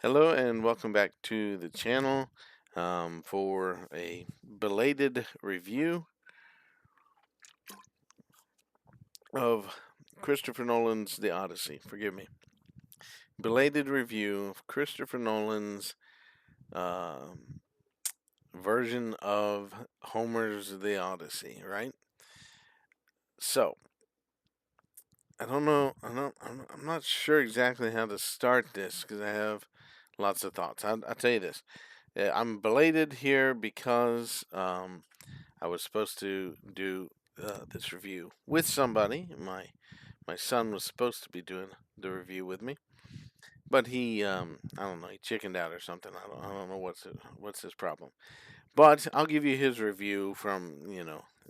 Hello and welcome back to the channel for a belated review of Christopher Nolan's The Odyssey. Forgive me. Belated review of Christopher Nolan's um version of Homer's The Odyssey, right? So, I don't know. I'm not sure exactly how to start this because I have lots of thoughts. I'll tell you this. I'm belated here because I was supposed to do this review with somebody. My son was supposed to be doing the review with me, but he I don't know, he chickened out or something. I don't know what's his problem. But I'll give you his review from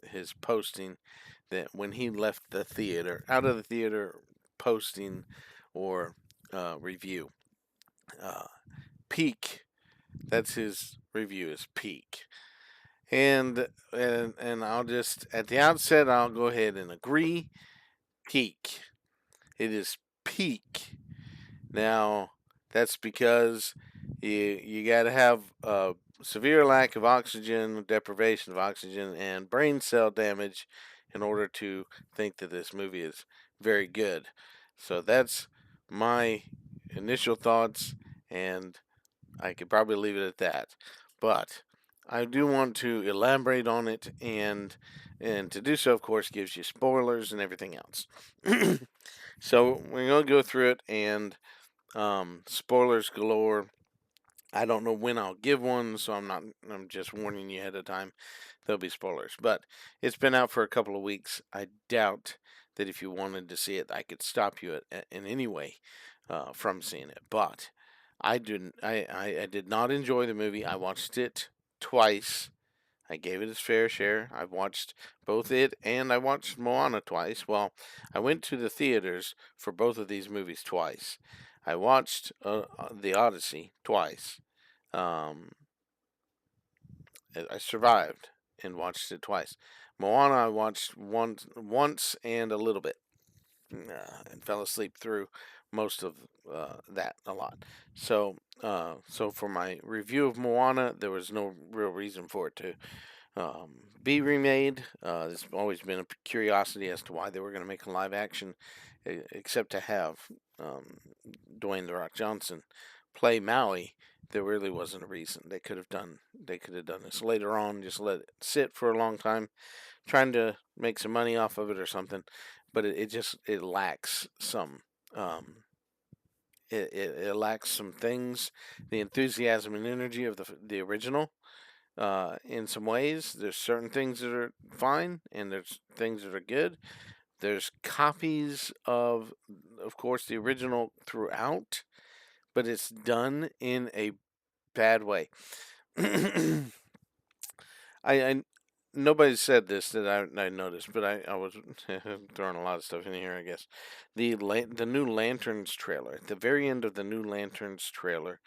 his posting that when he left the theater, out of the theater, posting or review. Uh, Peak. That's his review. Is Peak. And I'll just at the outset I'll go ahead and agree. Peak. It is peak. Now that's because you got to have a severe lack of oxygen, deprivation of oxygen, and brain cell damage in order to think that this movie is very good. So that's my initial thoughts, and I could probably leave it at that. But I do want to elaborate on it, and to do so, of course, gives you spoilers and everything else. So we're gonna go through it, and spoilers galore. I don't know when I'll give one, so I'm not. I'm just warning you ahead of time. There'll be spoilers, but it's been out for a couple of weeks. I doubt that if you wanted to see it, I could stop you in any way from seeing it. But I didn't. I did not enjoy the movie. I watched it twice. I gave it its fair share. I watched both it and I watched Moana twice. Well, I went to the theaters for both of these movies twice. I watched The Odyssey twice. Um, I survived and watched it twice. Moana I watched once and a little bit, and fell asleep through most of that a lot. So for my review of Moana, there was no real reason for it to be remade. There's always been a curiosity as to why they were going to make a live action, except to have um, Dwayne the Rock Johnson play Maui. There really wasn't a reason. They could have done. They could have done this later on. Just let it sit for a long time, trying to make some money off of it or something. But it lacks some. Um, it lacks some things. The enthusiasm and energy of the original in some ways. There's certain things that are fine, and there's things that are good. There's copies of course, the original throughout, but it's done in a bad way. I nobody said this that I noticed, but I was throwing a lot of stuff in here. I guess the new Lanterns trailer at the very end of the new Lanterns trailer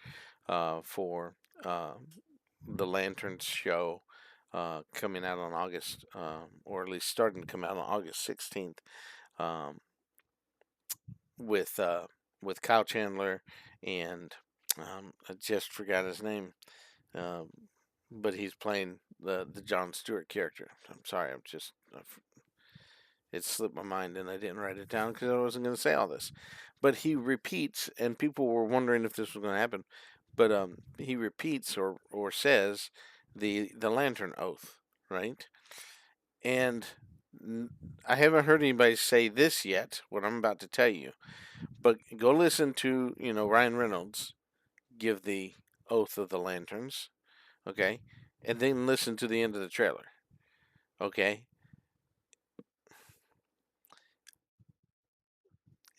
for the Lanterns show coming out on August, or at least starting to come out on August 16th, um, with Kyle Chandler and I just forgot his name, um, but he's playing the John Stewart character. I'm sorry, it slipped my mind and I didn't write it down because I wasn't going to say all this. But he repeats, and people were wondering if this was going to happen. But he repeats or says the Lantern Oath, right? And I haven't heard anybody say this yet. What I'm about to tell you, but go listen to Ryan Reynolds give the Oath of the Lanterns, okay, and then listen to the end of the trailer, okay.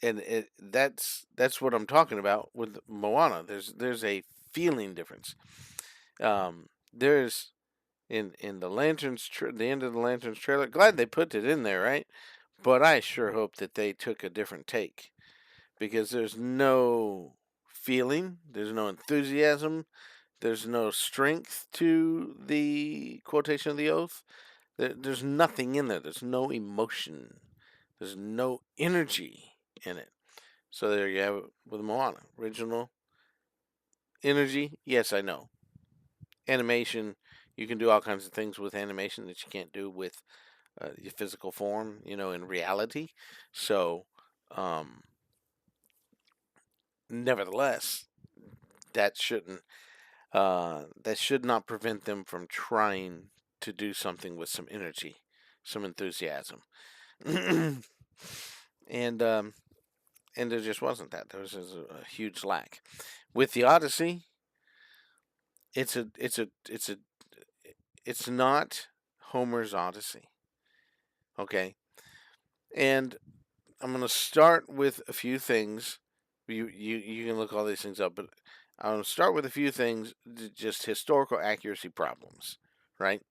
And that's what I'm talking about with Moana. There's a feeling difference. There's in the the end of the Lanterns trailer. Glad they put it in there, right? But I sure hope that they took a different take because there's no feeling, there's no enthusiasm, there's no strength to the quotation of the oath. There's nothing in there. There's no emotion. There's no energy in it. So there you have it with Moana. Original energy. Yes, I know. Animation, you can do all kinds of things with animation that you can't do with your physical form, in reality. So, um, nevertheless, that shouldn't that should not prevent them from trying to do something with some energy, some enthusiasm, and there just wasn't that. There was a huge lack with the Odyssey. It's not Homer's Odyssey, okay? And I'm gonna start with a few things. You can look all these things up, but I'm gonna start with a few things, just historical accuracy problems, right?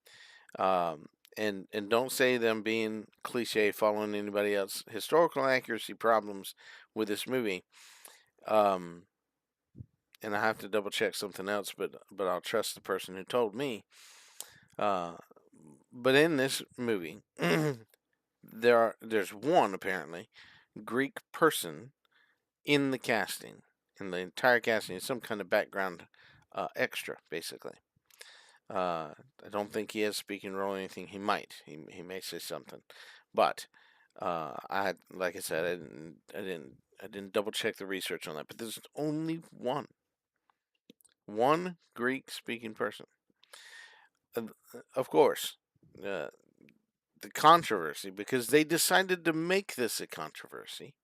Um, and don't say them being cliche, following anybody else. Historical accuracy problems with this movie. Um, and I have to double check something else, but I'll trust the person who told me. Uh, but in this movie, there's one apparently Greek person in the casting, in the entire casting. It's some kind of background extra, basically. I don't think he has a speaking role or anything. He might. He may say something, but like I said, I didn't double check the research on that. But there's only one Greek speaking person. Uh, of course, uh, the controversy, because they decided to make this a controversy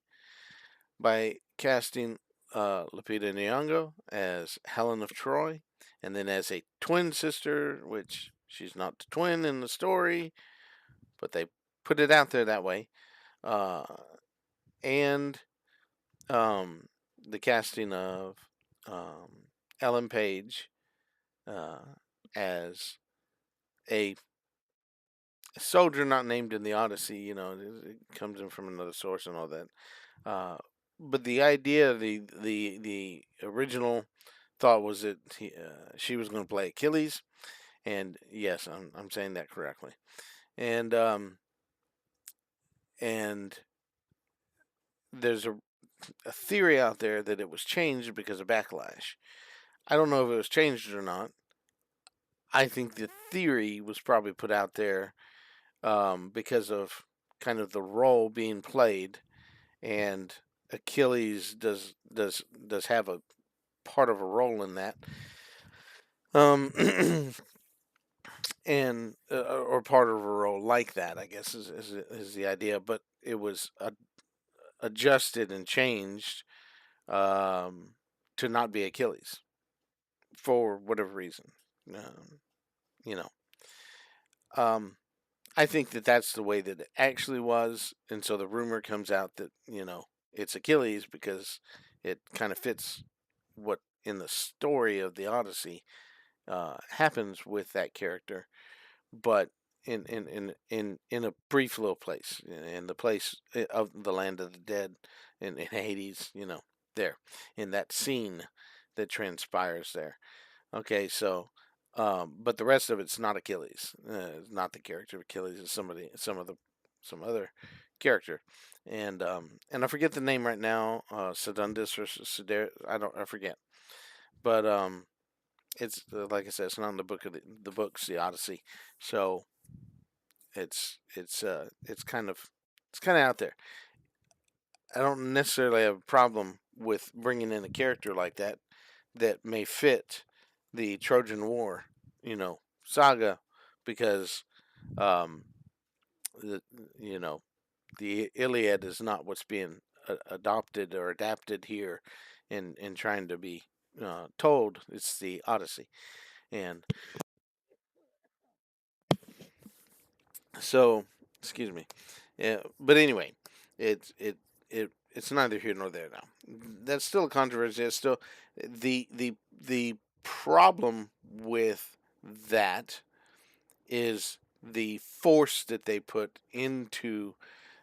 by casting Lupita Nyong'o as Helen of Troy, and then as a twin sister, which she's not the twin in the story, but they put it out there that way. Uh, and um, the casting of um, Ellen Page uh, as a soldier not named in the Odyssey. It comes in from another source and all that. Uh, but the idea, the original thought was that she was going to play Achilles, and yes, I'm saying that correctly. And and there's a theory out there that it was changed because of backlash. I don't know if it was changed or not. I think the theory was probably put out there because of kind of the role being played, and Achilles does have a part of a role in that, um, and or part of a role like that, I guess is the idea. But it was adjusted and changed um, to not be Achilles for whatever reason. Um, you know, um, I think that that's the way that it actually was, and so the rumor comes out that it's Achilles because it kind of fits what in the story of the Odyssey happens with that character, but in a brief little place, in the place of the land of the dead, in Hades, there, in that scene that transpires there. Okay, so, but the rest of it's not Achilles. It's not the character of Achilles. It's some other character, and I forget the name right now. Sedundus or Sedaris. I forget. But it's like I said, it's not in the book of the books, the Odyssey. So it's kind of out there. I don't necessarily have a problem with bringing in a character like that may fit the Trojan War, saga, because um, the you know the Iliad is not what's being adopted or adapted here, in trying to be told. It's the Odyssey, and so excuse me. Yeah, but anyway, it's neither here nor there now. That's still a controversy. It's still the problem with that is the force that they put into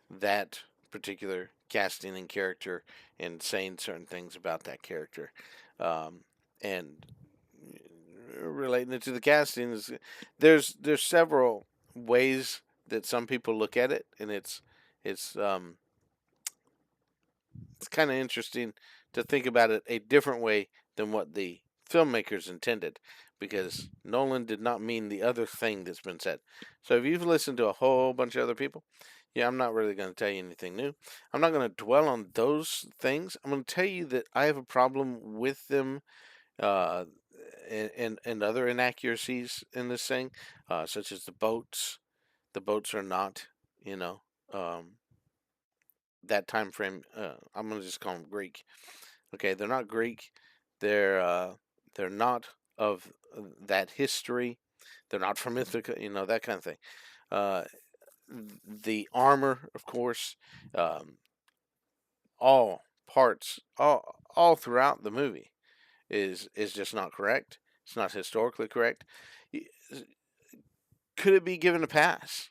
that particular casting and character, and saying certain things about that character, and relating it to the casting is there's several ways that some people look at it, and it's kind of interesting to think about it a different way than what the filmmakers intended, because Nolan did not mean the other thing that's been said. So if you've listened to a whole bunch of other people, yeah, I'm not really going to tell you anything new. I'm not going to dwell on those things. I'm going to tell you that I have a problem with them, uh, and other inaccuracies in this thing, such as the boats. The boats are not, you know, um, that time frame. I'm going to just call them Greek. Okay, they're not Greek. They're uh, they're not of that history. They're not from Ithaca. That kind of thing. Uh, the armor, of course, um, all parts, all throughout the movie is just not correct. It's not historically correct. Could it be given a pass?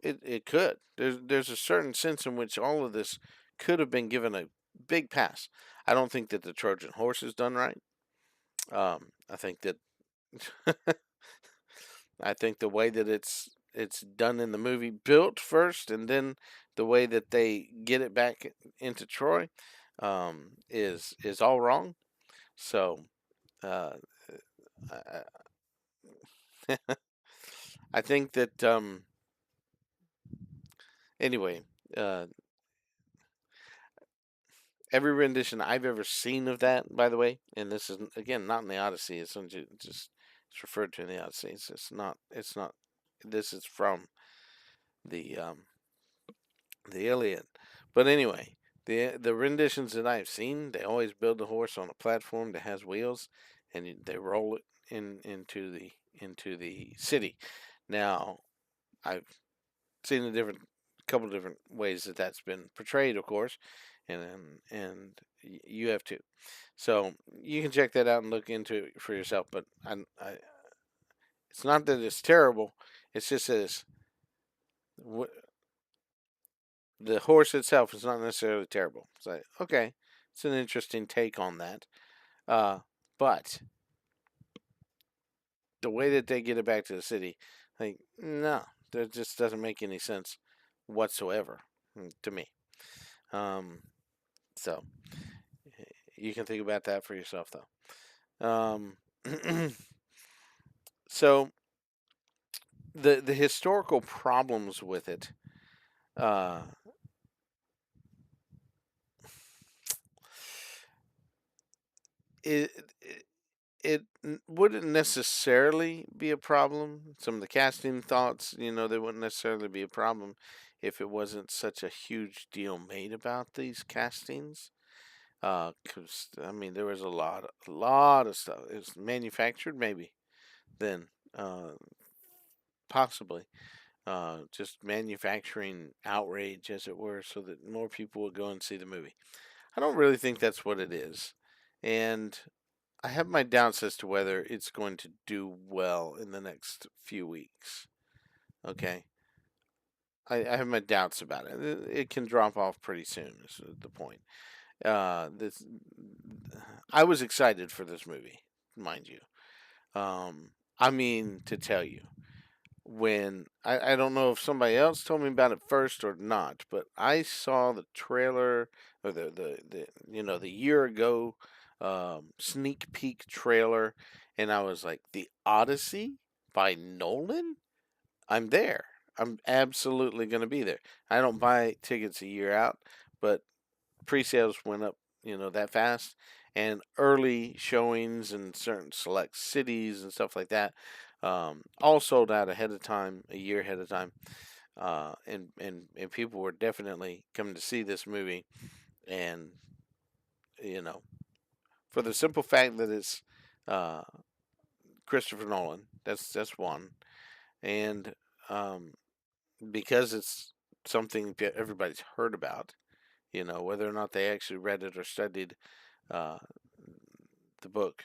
It could. There's a certain sense in which all of this could have been given a big pass. I don't think that the Trojan horse is done right. I think that I think the way that it's done in the movie, built first, and then the way that they get it back into Troy, is all wrong. So uh, I, I think that anyway, uh, every rendition I've ever seen of that, by the way, and this is again not in the Odyssey. Just it's referred to in the Odyssey. It's not. It's not. This is from the um, the Iliad. But anyway, the renditions that I've seen, they always build the horse on a platform that has wheels, and they roll it into the city. Now, I've seen a couple different ways that that's been portrayed, of course, and you have too. So you can check that out and look into it for yourself. But it's not that it's terrible. It's just that the horse itself is not necessarily terrible. It's like, okay, it's an interesting take on that. Uh, but the way that they get it back to the city, like, no, that just doesn't make any sense whatsoever to me. Um, so you can think about that for yourself, though. So the historical problems with it, uh, it, it wouldn't necessarily be a problem. Some of the casting thoughts, they wouldn't necessarily be a problem if it wasn't such a huge deal made about these castings. Because I mean, there was a lot of stuff. It was manufactured, maybe then, possibly, just manufacturing outrage, as it were, so that more people would go and see the movie. I don't really think that's what it is, and I have my doubts as to whether it's going to do well in the next few weeks. Okay, I have my doubts about it. It can drop off pretty soon. Is the point. This I was excited for this movie, mind you. I mean to tell you, when I don't know if somebody else told me about it first or not, but I saw the trailer, or the year ago sneak peek trailer, and I was like, the Odyssey by Nolan. I'm there. I'm absolutely going to be there. I don't buy tickets a year out, but pre-sales went up, that fast, and early showings in certain select cities and stuff like that, all sold out ahead of time, a year ahead of time, and people were definitely coming to see this movie, and you know, for the simple fact that it's uh, Christopher Nolan. That's one, and um, because it's something that everybody's heard about, whether or not they actually read it or studied uh, the book,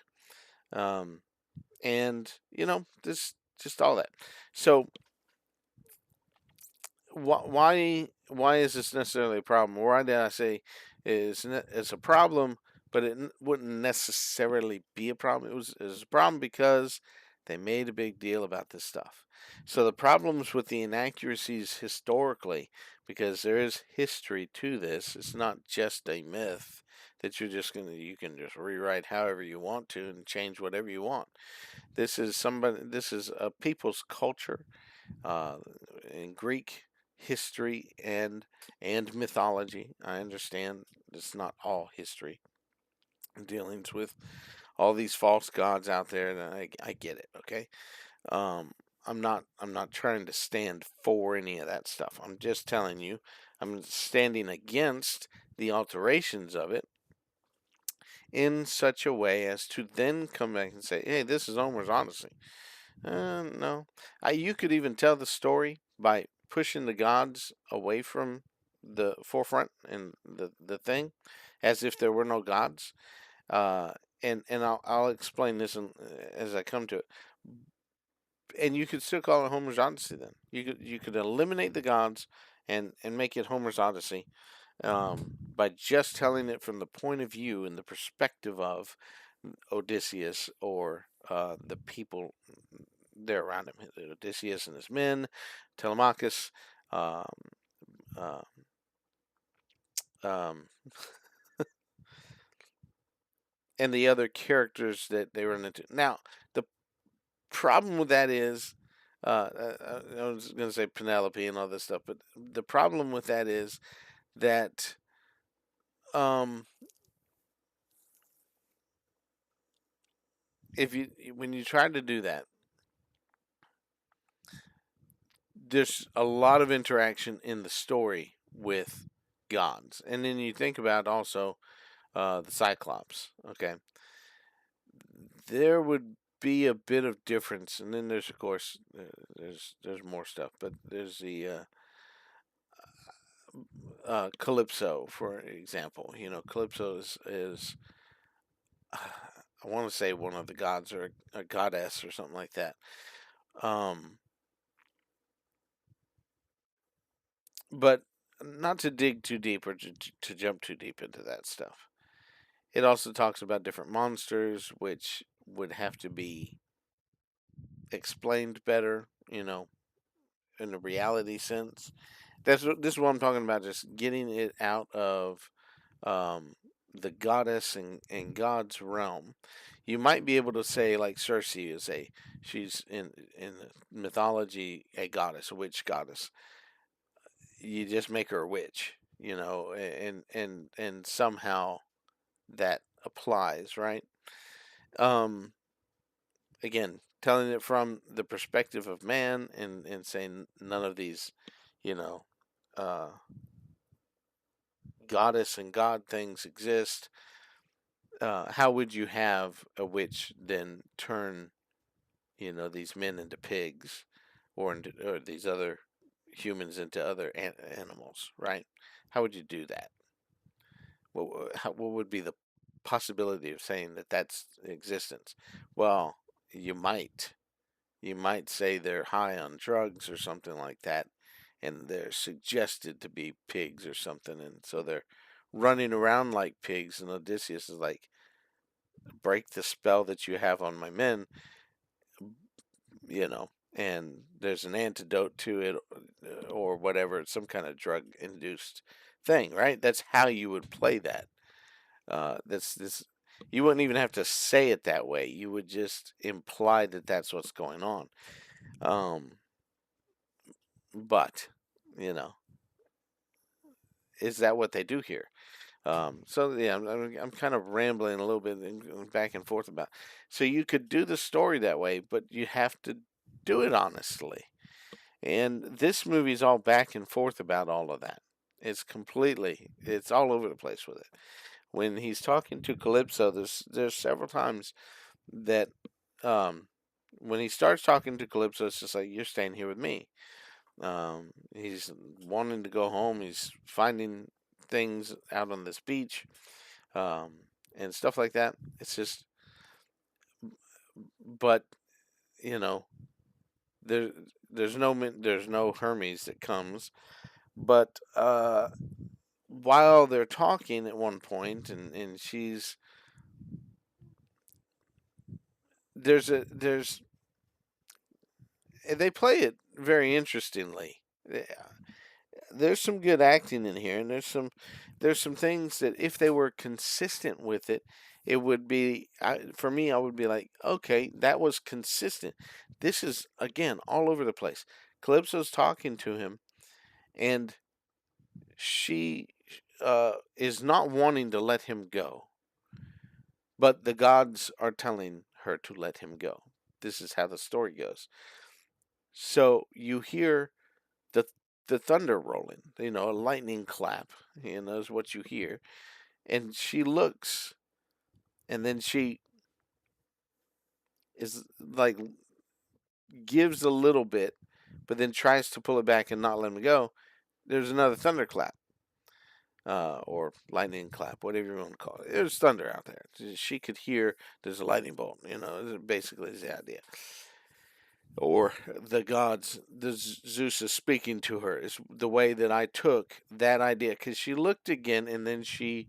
um, and this just all that. So why is this necessarily a problem? Why did I say it's a problem, but it wouldn't necessarily be a problem? It was a problem because they made a big deal about this stuff. So the problems with the inaccuracies historically, because there is history to this, it's not just a myth that you can just rewrite however you want to and change whatever you want. This is a people's culture, uh, in Greek history and mythology. I understand it's not all history, dealings with all these false gods out there, and I get it. Okay, um, I'm not trying to stand for any of that stuff. I'm just telling you, I'm standing against the alterations of it in such a way as to then come back and say, hey, this is Homer's Odyssey. No. You could even tell the story by pushing the gods away from the forefront and the thing, as if there were no gods. Uh, and I'll explain this as I come to it. And you could still call it Homer's Odyssey. Then you could eliminate the gods and make it Homer's Odyssey, by just telling it from the point of view and the perspective of Odysseus, or the people there around him. Odysseus and his men, Telemachus, um, uh, um, and the other characters that they run into. Now, the problem with that is, I was going to say Penelope and all this stuff, but the problem with that is that, um, if you when you try to do that, there's a lot of interaction in the story with gods, and then you think about also the Cyclops. Okay, there would be a bit of difference, and then there's of course there's more stuff, but there's the Calypso, for example. You know, Calypso is I want to say one of the gods, or a goddess or something like that. Um, but not to dig too deep, or to jump too deep into that stuff. It also talks about different monsters, which would have to be explained better, you know, in a reality sense. This is what I'm talking about. Just getting it out of, um, the goddess and God's realm. You might be able to say like Circe is she's in mythology a goddess, a witch goddess. You just make her a witch, you know, and somehow that applies, right? Um, Again, telling it from the perspective of man, and saying none of these, you know, uh, goddess and god things exist. How would you have a witch then turn, you know, these men into pigs, or these other humans into other animals, right? How would you do that? What would be the possibility of saying that that's existence? Well, you might you might say they're high on drugs or something like that, and they're suggested to be pigs or something, and so they're running around like pigs, and Odysseus is like, break the spell that you have on my men, you know, and there's an antidote to it, or whatever. It's some kind of drug induced thing, right? That's how you would play that. That's this. You wouldn't even have to say it that way. You would just imply that that's what's going on. Um, but you know, is that what they do here? So yeah, I'm kind of rambling a little bit and going back and forth about. So you could do the story that way, but you have to do it honestly. And this movie's all back and forth about all of that. It's all over the place with it. When he's talking to Calypso, there's several times that, um, when he starts talking to Calypso, it's just like, you're staying here with me. He's wanting to go home. He's finding things out on this beach, um, and stuff like that. It's just, but you know, there there's no Hermes that comes. But while they're talking at one point, and she's there's they play it very interestingly. there's some good acting in here, and there's some things that if they were consistent with it, it would be for me. I would be like, okay, that was consistent. This is again all over the place. Calypso's talking to him, and she is not wanting to let him go, but the gods are telling her to let him go. This is how the story goes. So you hear the the thunder rolling, a lightning clap, is what you hear. And she looks, and then she is like gives a little bit, but then tries to pull it back and not let him go. There's another thunderclap, or lightning clap, whatever you want to call it. There's thunder out there. She could hear there's a lightning bolt. Basically is the idea. Or the gods, Zeus is speaking to her. Is the way that I took that idea, because she looked again, and then she,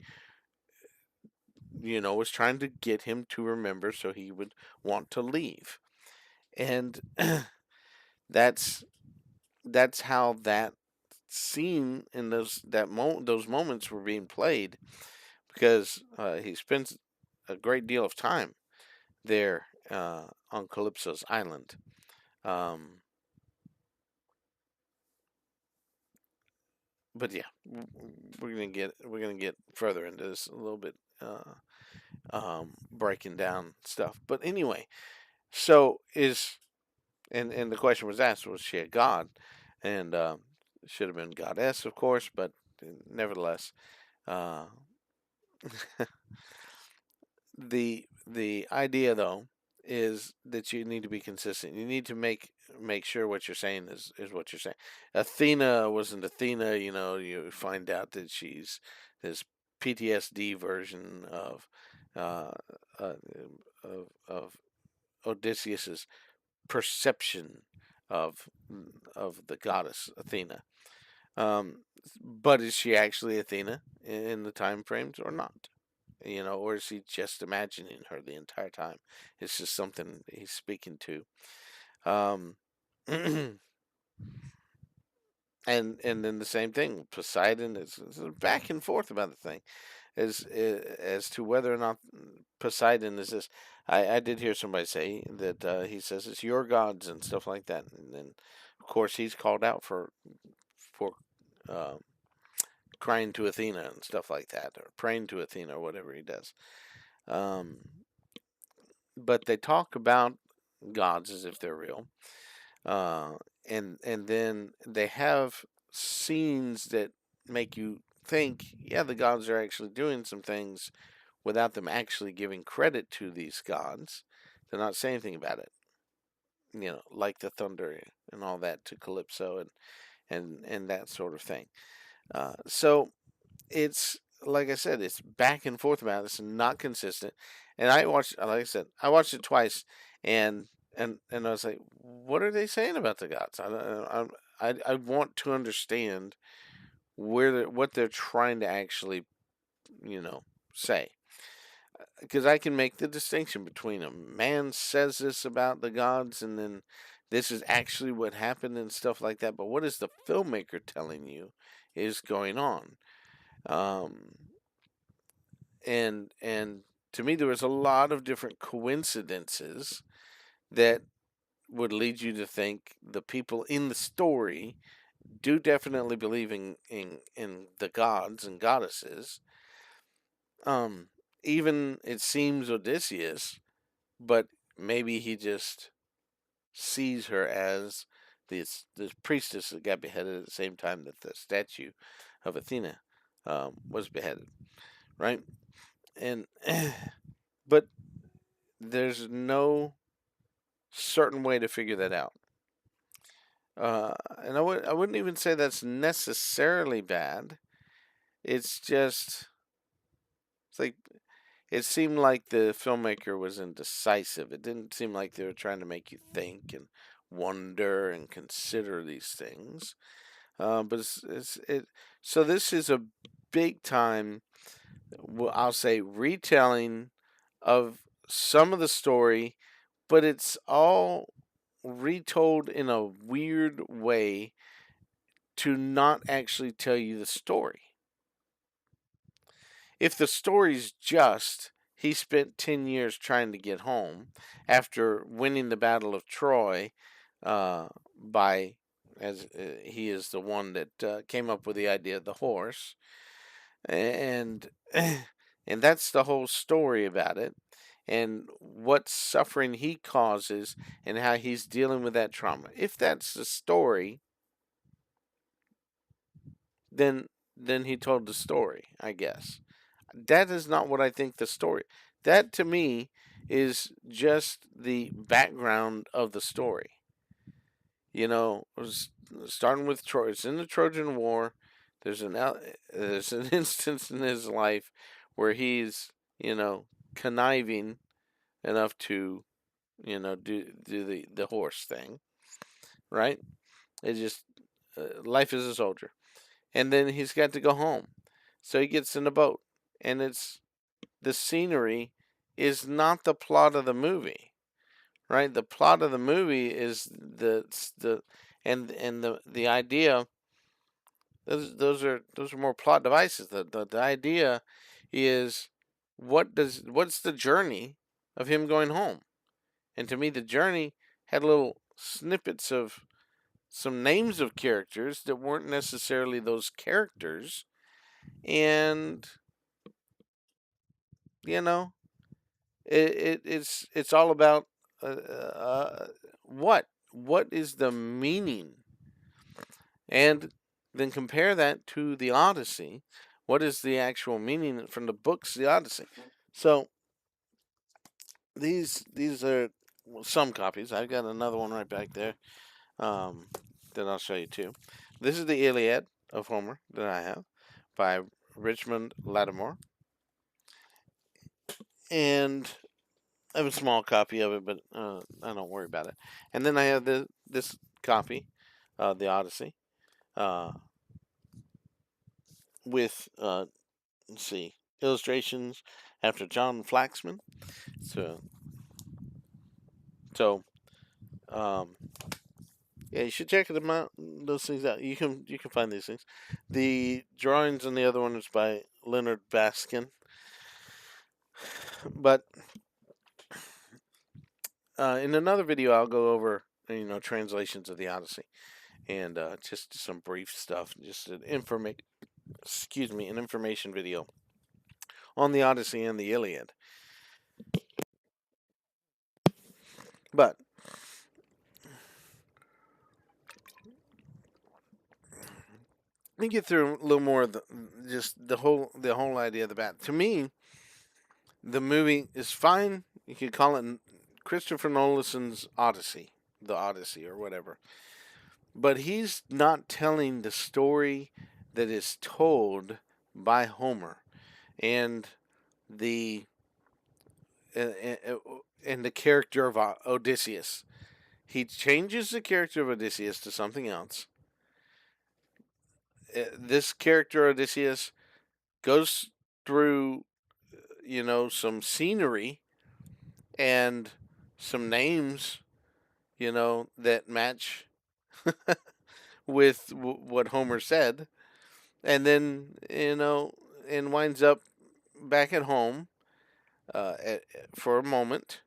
was trying to get him to remember, so he would want to leave, and that's that's how that scene and those moments were being played, because he spends a great deal of time there on Calypso's island. Um, but yeah, we're gonna get further into this a little bit, breaking down stuff. But anyway, so and the question was asked, was she a god? And should have been goddess, of course, but nevertheless, uh, the idea though is that you need to be consistent. You need to make sure what you're saying is what you're saying. Athena wasn't Athena. You find out that she's this PTSD version uh, uh, of Odysseus's perception of of the goddess Athena. Um, but is she actually Athena in the time frames or not? Or is he just imagining her the entire time? It's just something he's speaking to. Um, and then the same thing. Poseidon is back and forth about the thing, as to whether or not Poseidon is this. I did hear somebody say that he says it's your gods and stuff like that, and then of course he's called out for uh, crying to Athena and stuff like that, or praying to Athena, or whatever he does. Um, but they talk about gods as if they're real, uh, and then they have scenes that make you think, yeah, the gods are actually doing some things without them actually giving credit to these gods. They're not saying anything about it, like the thunder and all that to Calypso, and that sort of thing. So it's like I said, it's back and forth about it. It's not consistent. And like I said, I watched it twice, and I was like, what are they saying about the gods? I want to understand what they're trying to actually, say, because I can make the distinction between a man says this about the gods, and then this is actually what happened and stuff like that. But what is the filmmaker telling you is going on? Um, and to me, there was a lot of different coincidences that would lead you to think the people in the story do definitely believe in the gods and goddesses. Um, Even it seems Odysseus, but maybe he just sees her as this priestess that got beheaded at the same time that the statue of Athena was beheaded, right? And but there's no certain way to figure that out. And I wouldn't even say that's necessarily bad. It's just it's like it seemed like the filmmaker was indecisive. It didn't seem like they were trying to make you think and wonder and consider these things. But it. So this is a big time, I'll say, retelling of some of the story, but it's all retold in a weird way to not actually tell you the story. If the story's just he spent 10 years trying to get home after winning the Battle of Troy by, as he is the one that came up with the idea of the horse, and and that's the whole story about it, and what suffering he causes and how he's dealing with that trauma. If that's the story, then he told the story, I guess. That is not what I think the story. That to me is just the background of the story. You know, starting with Troy. It's in the Trojan War. There's an instance in his life where he's, conniving enough to, do the horse thing, right? It just life as a soldier, and then he's got to go home, so he gets in a boat, and it's the scenery is not the plot of the movie, right? The plot of the movie is the and the idea. Those are more plot devices. The idea is what's the journey of him going home, and to me the journey had little snippets of some names of characters that weren't necessarily those characters, and you know it's all about uh, uh, what is the meaning, and then compare that to the Odyssey. What is the actual meaning from the books, the Odyssey? So these are some copies. I've got another one right back there um, that I'll show you too. This is the Iliad of Homer that I have by Richmond Lattimore, and I have a small copy of it, but I don't worry about it. And then I have this copy, the Odyssey, uh, with let's see, illustrations after John Flaxman. So so um, yeah, you should check them out. Those things out. You can find these things. The drawings on the other one is by Leonard Baskin, but in another video I'll go over translations of the Odyssey and just some brief stuff, just an an information video on the Odyssey and the Iliad. But let me get through a little more of the whole idea of the bat. To me, the movie is fine. You could call it Christopher Nolan's Odyssey, the Odyssey, or whatever. But he's not telling the story that is told by Homer and the and the character of Odysseus. He changes the character of Odysseus to something else. This character Odysseus goes through, some scenery and some names, that match with what Homer said, and then and winds up back at home for a moment,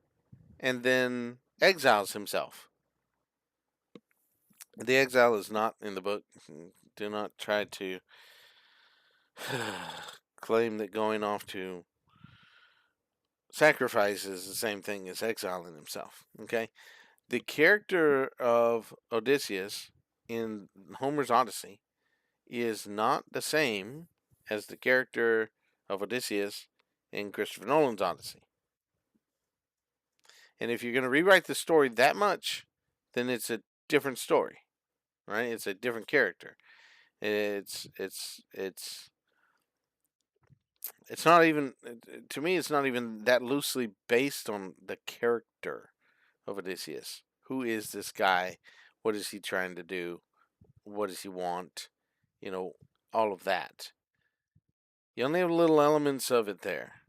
and then exiles himself. The exile is not in the book. Do not try to claim that going off to sacrifice is the same thing as exiling himself. Okay? The character of Odysseus in Homer's Odyssey is not the same as the character of Odysseus in Christopher Nolan's Odyssey. And if you're going to rewrite the story that much, then it's a different story, right? It's a different character. It's not even, to me, it's not even that loosely based on the character of Odysseus. Who is this guy? What is he trying to do? What does he want? All of that. You only have little elements of it there.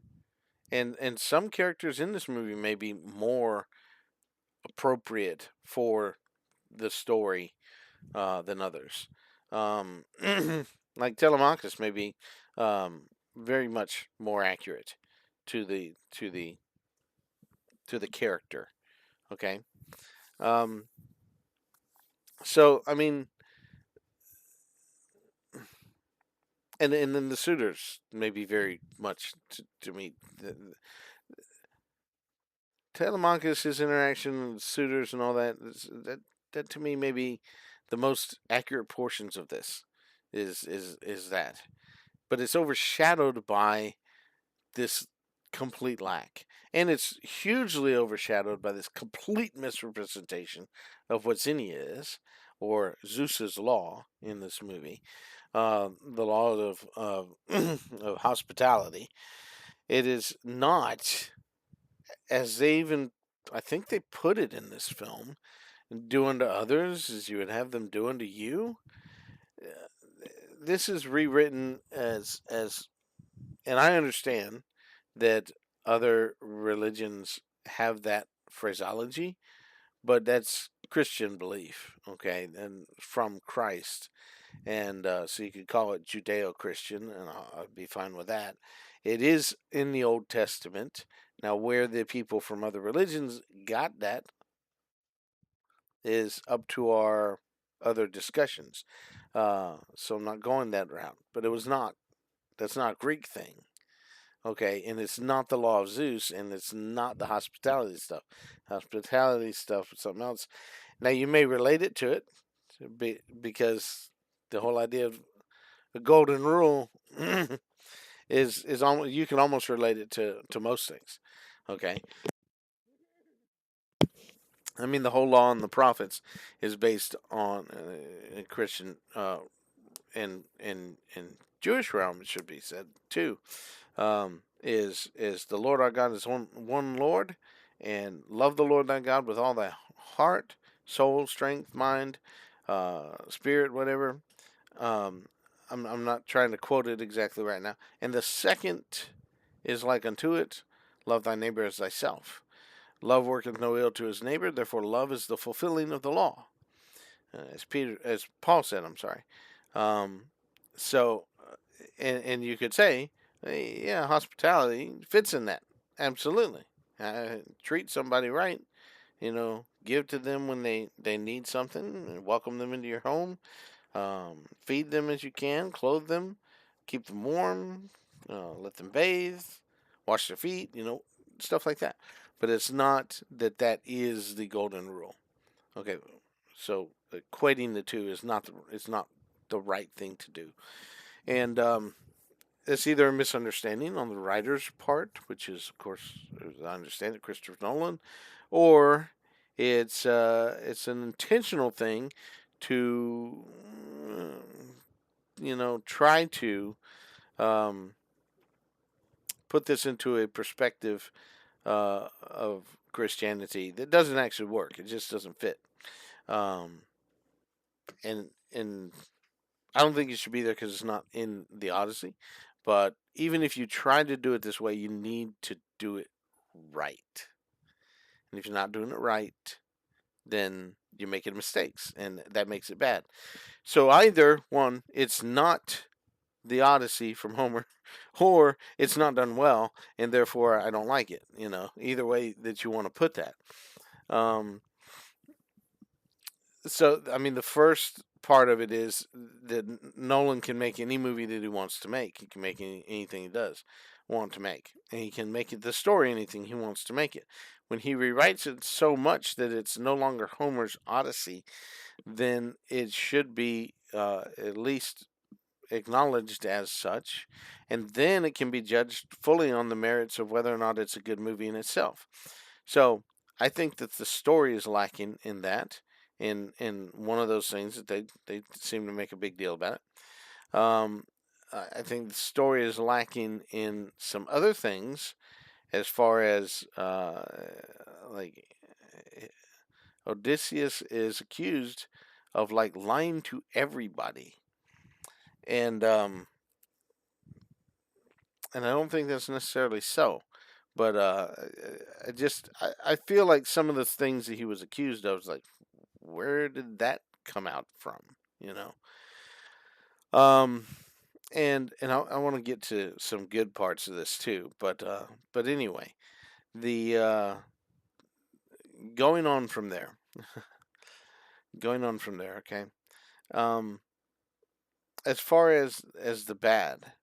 And some characters in this movie may be more appropriate for the story than others. Um, like Telemachus may be um, very much more accurate to the character. Okay. Um, so I mean, and then the suitors may be very much to me. Telemachus, his interaction with suitors and all that, that to me may be the most accurate portions of this. Is that, but it's overshadowed by this complete lack. And it's hugely overshadowed by this complete misrepresentation of what Xenia is, or Zeus's law in this movie, the law of hospitality. It is not, as they even, I think they put it in this film, do unto others as you would have them do unto you. Uh, This is rewritten as and I understand that other religions have that phraseology, but that's Christian belief, okay, and from Christ, and so you could call it Judeo-Christian, and I'd be fine with that. It is in the Old Testament. Now, where the people from other religions got that is up to our other discussions. So I'm not going that route, but it was not. That's not a Greek thing. Okay, and it's not the law of Zeus, and it's not the hospitality stuff. Hospitality stuff is something else. Now you may relate it to it, because the whole idea of the golden rule is almost, you can almost relate it to most things. Okay, I mean the whole law and the prophets is based on Christian and Jewish realm. It should be said too. Is the Lord our God is one Lord, and love the Lord thy God with all thy heart, soul, strength, mind, spirit, whatever. Um, I'm not trying to quote it exactly right now. And the second is like unto it, love thy neighbor as thyself. Love worketh no ill to his neighbor, therefore love is the fulfilling of the law. As Paul said, I'm sorry. Um, so, and you could say, hey, yeah, hospitality fits in that. Absolutely. Treat somebody right. Give to them when they need something. Welcome them into your home. Feed them as you can. Clothe them. Keep them warm. Let them bathe. Wash their feet. Stuff like that. But it's not that is the golden rule. Okay, so equating the two is not the right thing to do, and it's either a misunderstanding on the writer's part, which is, of course, as I understand it, Christopher Nolan, or it's an intentional thing to try to um, put this into a perspective of Christianity that doesn't actually work. It just doesn't fit. Um, and I don't think it should be there because it's not in the Odyssey. But even if you try to do it this way, you need to do it right. And if you're not doing it right, then you're making mistakes, and that makes it bad. So either one, it's not the Odyssey from Homer, or it's not done well, and therefore I don't like it. Either way that you want to put that. Um, so I mean, the first part of it is that Nolan can make any movie that he wants to make. He can make anything he does want to make, and he can make it the story anything he wants to make it. When he rewrites it so much that it's no longer Homer's Odyssey, then it should be at least acknowledged as such, and then it can be judged fully on the merits of whether or not it's a good movie in itself. So I think that the story is lacking in that, in one of those things that they seem to make a big deal about it. I think the story is lacking in some other things, as far as like Odysseus is accused of like lying to everybody, and and I don't think that's necessarily so. But I feel like some of the things that he was accused of is like, where did that come out from? You know. Um, and I want to get to some good parts of this too, but anyway, the going on from there, going on from there. Okay. Um, as far as the bad,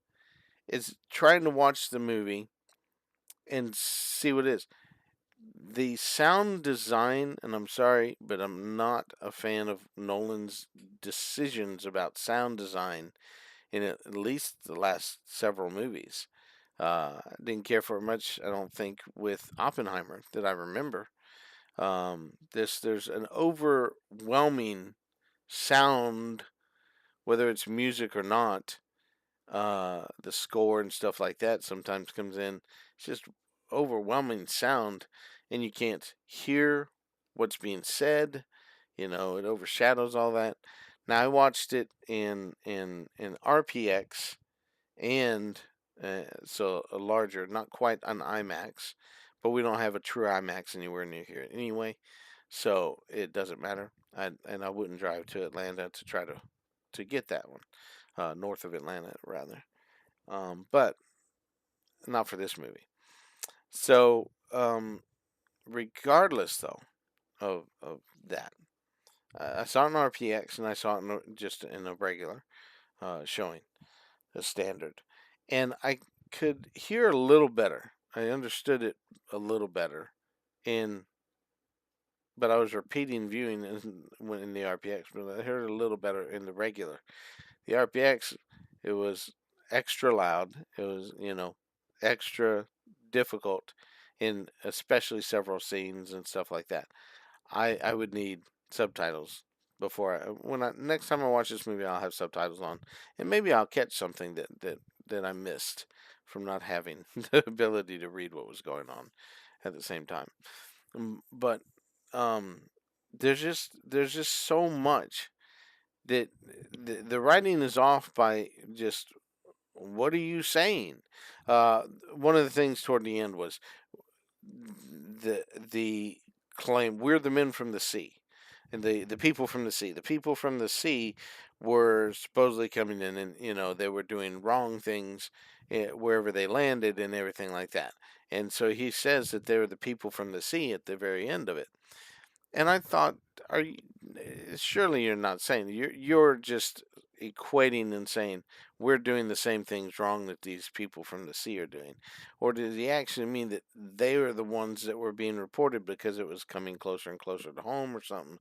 it's trying to watch the movie and see what it is. The sound design, and I'm sorry, but I'm not a fan of Nolan's decisions about sound design in at least the last several movies. Didn't care for it much, I don't think, with Oppenheimer that I remember. There's an overwhelming sound, whether it's music or not. The score and stuff like that sometimes comes in. It's just overwhelming sound, and you can't hear what's being said. You know, it overshadows all that. Now I watched it in RPX, and so a larger, not quite an IMAX, but we don't have a true IMAX anywhere near here anyway, so it doesn't matter. I wouldn't drive to Atlanta to try to get that one, north of Atlanta rather, but not for this movie. So regardless though of that, I saw it in RPX and I saw it just in a regular showing, a standard, and I could hear a little better. I understood it a little better in, but I was repeating viewing in the RPX, but I heard it a little better in the regular. The RPX, it was extra loud. It was, extra difficult in especially several scenes and stuff like that. I would need subtitles before next time I watch this movie, I'll have subtitles on, and maybe I'll catch something that I missed from not having the ability to read what was going on at the same time. But um, there's just so much that the writing is off by just what are you saying? Uh, One of the things toward the end was the claim we're the men from the sea, and the people from the sea. The people from the sea were supposedly coming in, and they were doing wrong things wherever they landed and everything like that. And so he says that they were the people from the sea at the very end of it. And I thought, are you? Surely you're not saying you're just equating and saying we're doing the same things wrong that these people from the sea are doing, or did he actually mean that they were the ones that were being reported because it was coming closer and closer to home or something?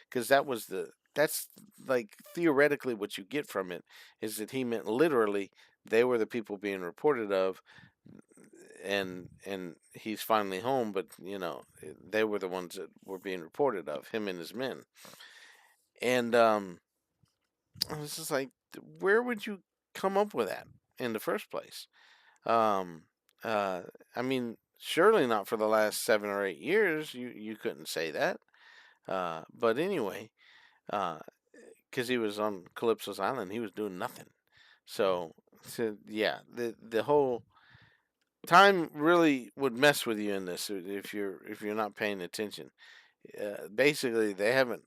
Because that's like theoretically what you get from it is that he meant literally they were the people being reported of, and he's finally home, but they were the ones that were being reported of him and his men. And I was just like, where would you come up with that in the first place? um uh I mean, surely not for the last 7 or 8 years you couldn't say that. But anyway, because he was on Calypso's island, he was doing nothing. So yeah, the whole time really would mess with you in this if you're not paying attention. Basically, they haven't.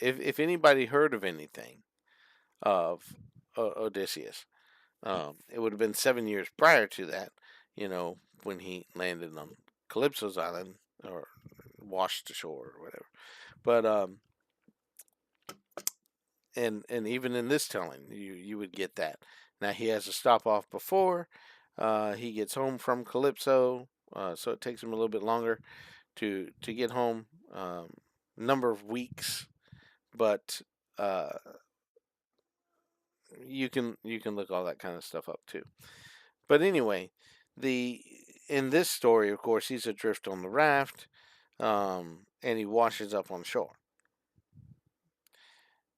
If anybody heard of anything of Odysseus, it would have been 7 years prior to that. When he landed on Calypso's island or washed ashore or whatever. But and even in this telling, you would get that. Now he has a stop off before he gets home from Calypso, so it takes him a little bit longer to get home. Number of weeks, but uh, you can look all that kind of stuff up too. But anyway, the in this story, of course, he's adrift on the raft, and he washes up on shore.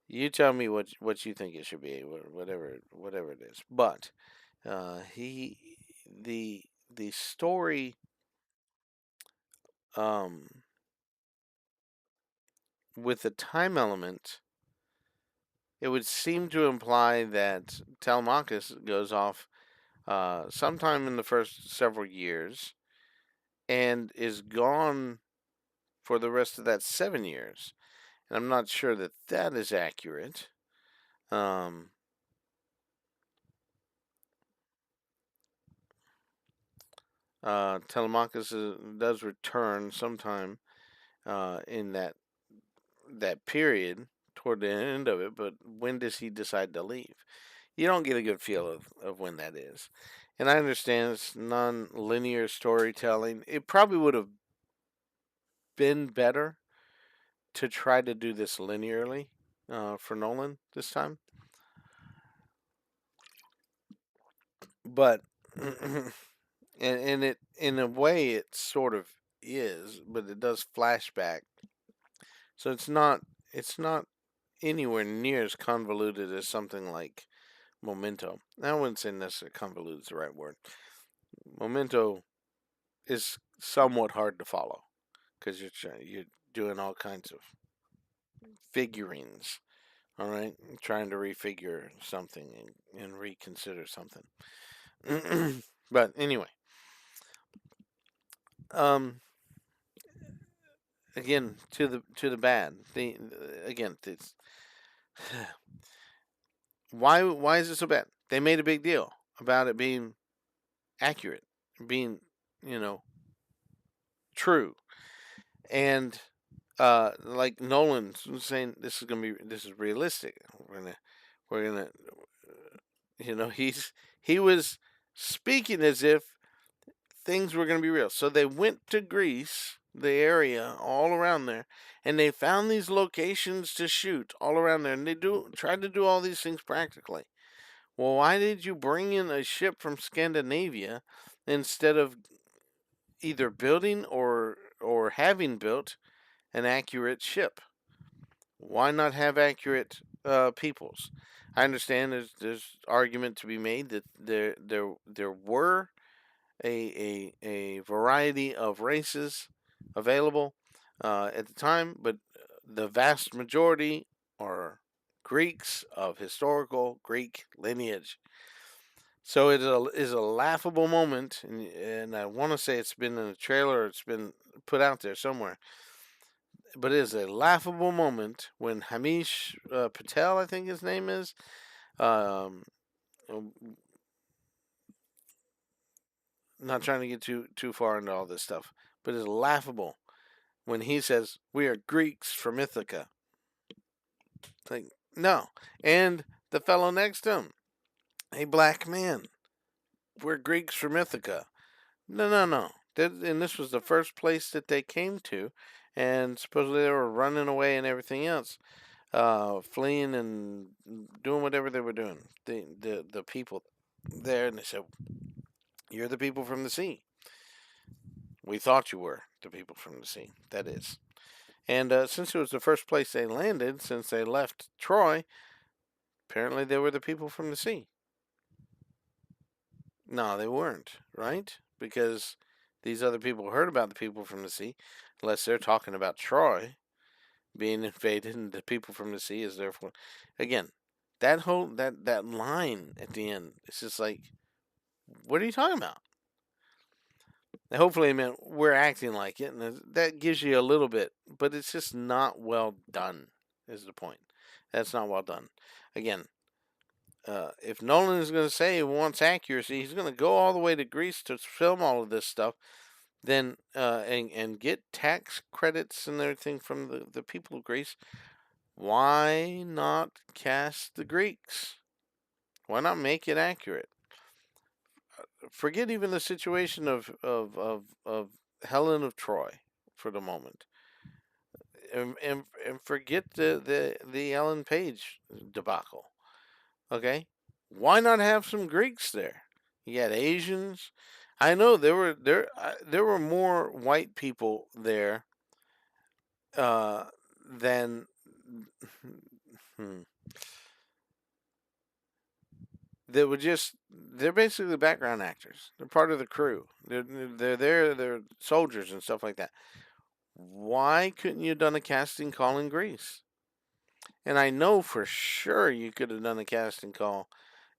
You tell me what you think it should be, whatever it is. But he the story, um, with the time element, it would seem to imply that Telemachus goes off sometime in the first several years and is gone for the rest of that 7 years. And I'm not sure that that is accurate. Um, Telemachus does return sometime in that period toward the end of it, but when does he decide to leave? You don't get a good feel of when that is. And I understand it's non-linear storytelling. It probably would have been better to try to do this linearly for Nolan this time, but and it in a way it sort of is, but it does flashback, so it's not anywhere near as convoluted as something like Memento. I wouldn't say necessarily convoluted is the right word. Memento is somewhat hard to follow because you're doing all kinds of figurines. All right, trying to refigure something and reconsider something. But anyway, um, again to the bad. Again, this, why is it so bad? They made a big deal about it being accurate, being you know true, and like Nolan was saying, this is realistic. We're gonna he was speaking as if things were gonna be real. So they went to Greece, the area all around there, and they found these locations to shoot all around there, and they tried to do all these things practically. Well, why did you bring in a ship from Scandinavia instead of either building or having built an accurate ship? Why not have accurate peoples? I understand there's argument to be made that there were a variety of races available at the time, but the vast majority are Greeks of historical Greek lineage. So it is a laughable moment, and I want to say it's been in a trailer, or it's been put out there somewhere, but it is a laughable moment when Hamish Patel, I think his name is, um, not trying to get too far into all this stuff, but it's laughable when he says, "We are Greeks from Ithaca." Like, no. And the fellow next to him, a black man, "We're Greeks from Ithaca." No, no, no. And this was the first place that they came to, and supposedly they were running away and everything else, fleeing and doing whatever they were doing. The people there, and they said, "You're the people from the sea. We thought you were the people from the sea." That is. And since it was the first place they landed, since they left Troy, apparently they were the people from the sea. No, they weren't, right? Because these other people heard about the people from the sea, unless they're talking about Troy being invaded and the people from the sea is therefore. Again, that line at the end, it's just like, what are you talking about? And hopefully, it meant we're acting like it, and that gives you a little bit, but it's just not well done. Is the point? That's not well done. Again, if Nolan is going to say he wants accuracy, he's going to go all the way to Greece to film all of this stuff, then and get tax credits and everything from the people of Greece. Why not cast the Greeks? Why not make it accurate? Forget even the situation of Helen of Troy for the moment, and forget the Ellen Page debacle. Okay, why not have some Greeks there? You got Asians. I know there were more white people there than hmm, that would just they're basically background actors. They're part of the crew. They're there. They're soldiers and stuff like that. Why couldn't you have done a casting call in Greece? And I know for sure you could have done a casting call.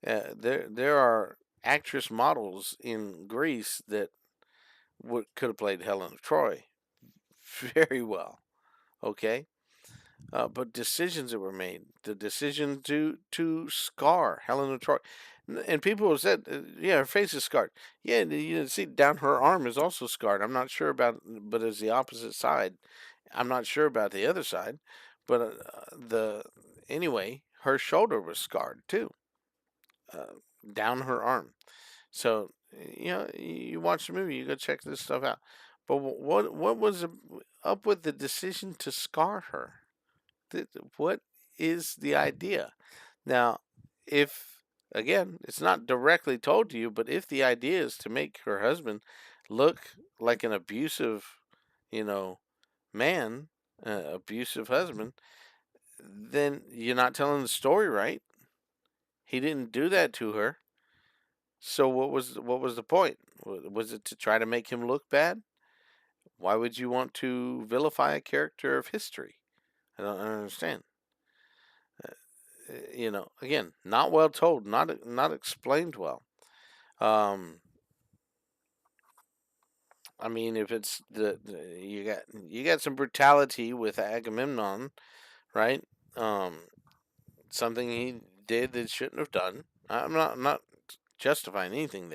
There are actress models in Greece that could have played Helen of Troy very well. Okay, but decisions that were made, the decision to scar Helen of Troy. And people have said, yeah, her face is scarred. Yeah, you see, down her arm is also scarred. I'm not sure about, but it's the opposite side. I'm not sure about the other side, but the anyway, her shoulder was scarred too, uh, down her arm. So you watch the movie, you go check this stuff out. But what was up with the decision to scar her? What is the idea? Now, if again, it's not directly told to you, but if the idea is to make her husband look like an abusive, you know, man, abusive husband, then you're not telling the story right. He didn't do that to her. So what was the point? Was it to try to make him look bad? Why would you want to vilify a character of history? I don't understand. Again, not well told, not explained well. Um, I mean, if it's you got some brutality with Agamemnon, right? Um, Something he did that shouldn't have done. I'm not justifying anything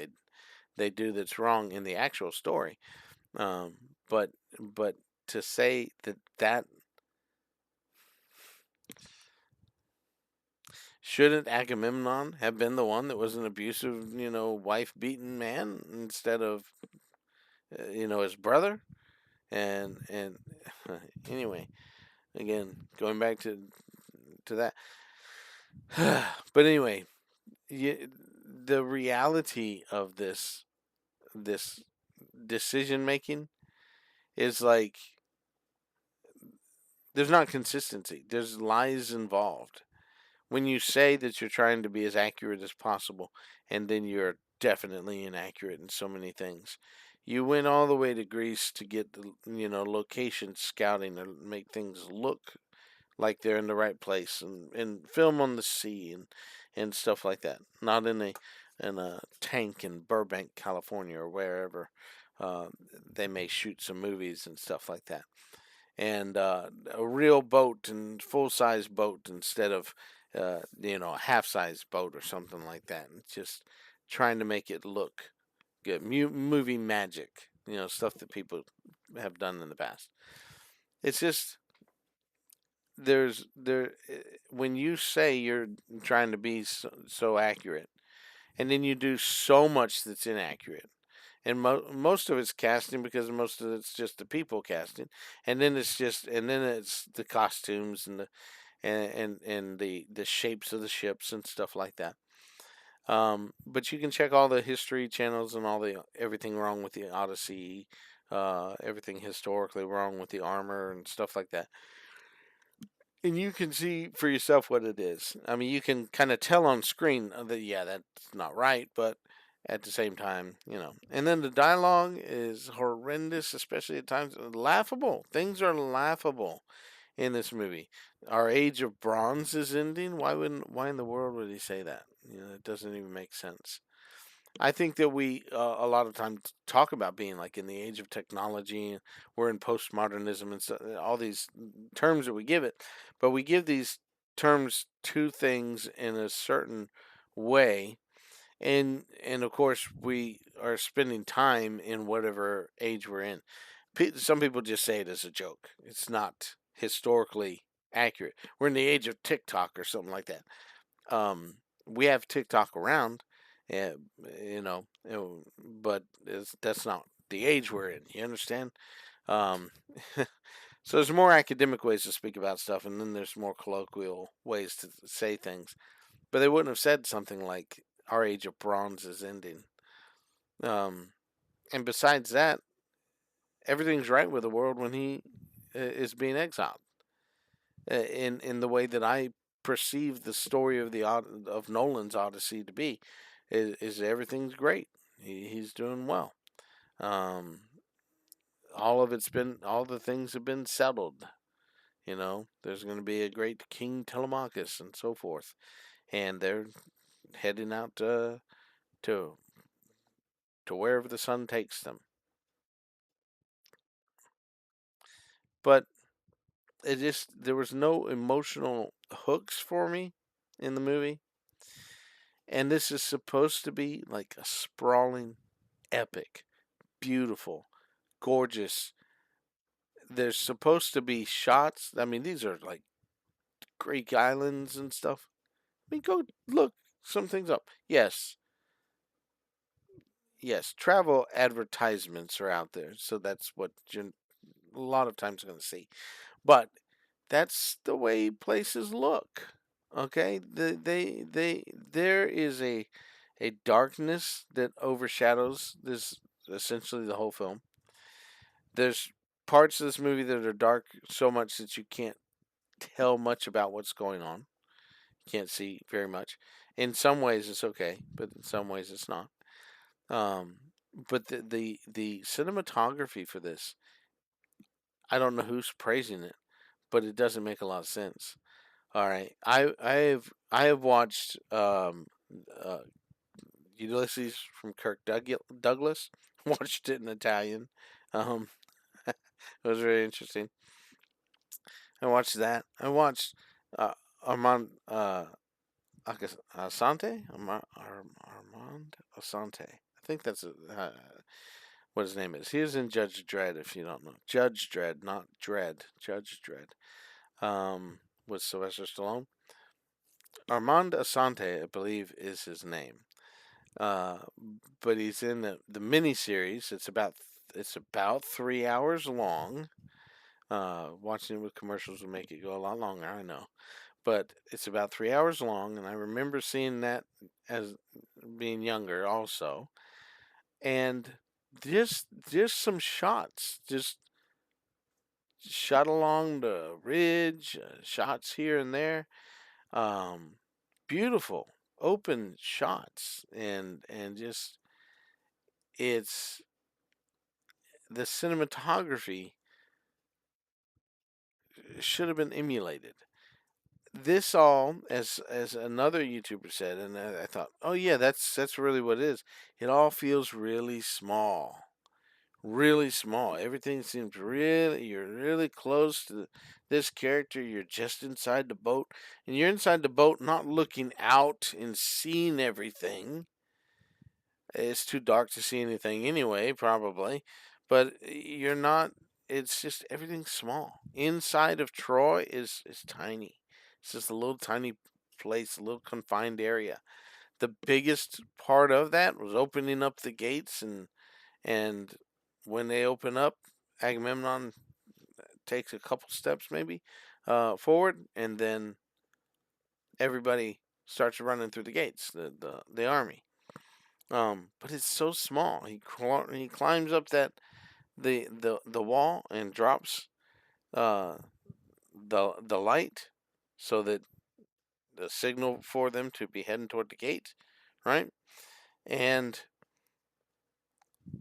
they do that's wrong in the actual story. Um, but but to say that shouldn't Agamemnon have been the one that was an abusive, wife beaten man instead of his brother? And anyway, again, going back to that. But anyway, the reality of this decision making is like there's not consistency. There's lies involved. When you say that you're trying to be as accurate as possible, and then you're definitely inaccurate in so many things. You went all the way to Greece to get the location scouting to make things look like they're in the right place, and film on the sea and stuff like that. Not in a tank in Burbank, California, or wherever uh, they may shoot some movies and stuff like that. And a real boat and full size boat instead of a half size boat or something like that. And just trying to make it look good. Movie magic, stuff that people have done in the past. It's just when you say you're trying to be so accurate, and then you do so much that's inaccurate, and most of it's casting because most of it's just the people casting, and then it's the costumes and the shapes of the ships and stuff like that. But you can check all the history channels and all the everything wrong with the Odyssey, everything historically wrong with the armor and stuff like that, and you can see for yourself what it is. I mean, you can kind of tell on screen that yeah, that's not right, but at the same time, And then the dialogue is horrendous, especially at times laughable. Things are laughable in this movie. Our age of bronze is ending. Why in the world would he say that? It doesn't even make sense. I think that we a lot of times talk about being like in the age of technology. We're in postmodernism and so, all these terms that we give it, but we give these terms to things in a certain way, and of course we are spending time in whatever age we're in. Some people just say it as a joke. It's not historically accurate. We're in the age of TikTok or something like that. Um, we have TikTok around, uh, but that's not the age we're in. You understand? Um, so there's more academic ways to speak about stuff, and then there's more colloquial ways to say things. But they wouldn't have said something like "Our age of bronze is ending." Um, and besides that, everything's right with the world when he is being exiled. In the way that I perceive the story of Nolan's Odyssey to be, is everything's great. He's doing well. Um, all the things have been settled. There's going to be a great King Telemachus and so forth, and they're heading out to to wherever the sun takes them. But there was no emotional hooks for me in the movie. And this is supposed to be like a sprawling, epic, beautiful, gorgeous. There's supposed to be shots. I mean, these are like Greek islands and stuff. I mean, go look some things up. Yes, yes, travel advertisements are out there, so that's what you're a lot of times going to see. But that's the way places look. Okay, there is a darkness that overshadows this essentially the whole film. There's parts of this movie that are dark so much that you can't tell much about what's going on. You can't see very much. In some ways, it's okay, but in some ways, it's not. Um, but the cinematography for this, I don't know who's praising it, but it doesn't make a lot of sense. All right, I have watched uh, Ulysses from Douglas. Watched it in Italian. Um, it was very interesting. I watched that. I watched Armand Asante. Armand Asante. I think that's what his name is. He is in Judge Dredd. If you don't know, Judge Dredd, not Dredd. Judge Dredd. With Sylvester Stallone. Armand Asante, I believe, is his name. Uh, but he's in the mini series. It's about 3 hours long. Watching it with commercials would make it go a lot longer. I know, but it's about 3 hours long, and I remember seeing that as being younger also. And just some shots, just shot along the ridge, shots here and there. Um, Beautiful open shots, and just it's the cinematography should have been emulated. This all, as another YouTuber said, and I thought, oh yeah, that's really what it is. It all feels really small, really small. Everything seems really, you're really close to this character. You're just inside the boat, and you're inside the boat, not looking out and seeing everything. It's too dark to see anything anyway, probably. But you're not. It's just everything's small. Inside of Troy is tiny. It's just a little tiny place, a little confined area. The biggest part of that was opening up the gates, and when they open up, Agamemnon takes a couple steps maybe forward, and then everybody starts running through the gates. The army. But it's so small. He climbs up the wall and drops uh the light so that the signal for them to be heading toward the gate, right? And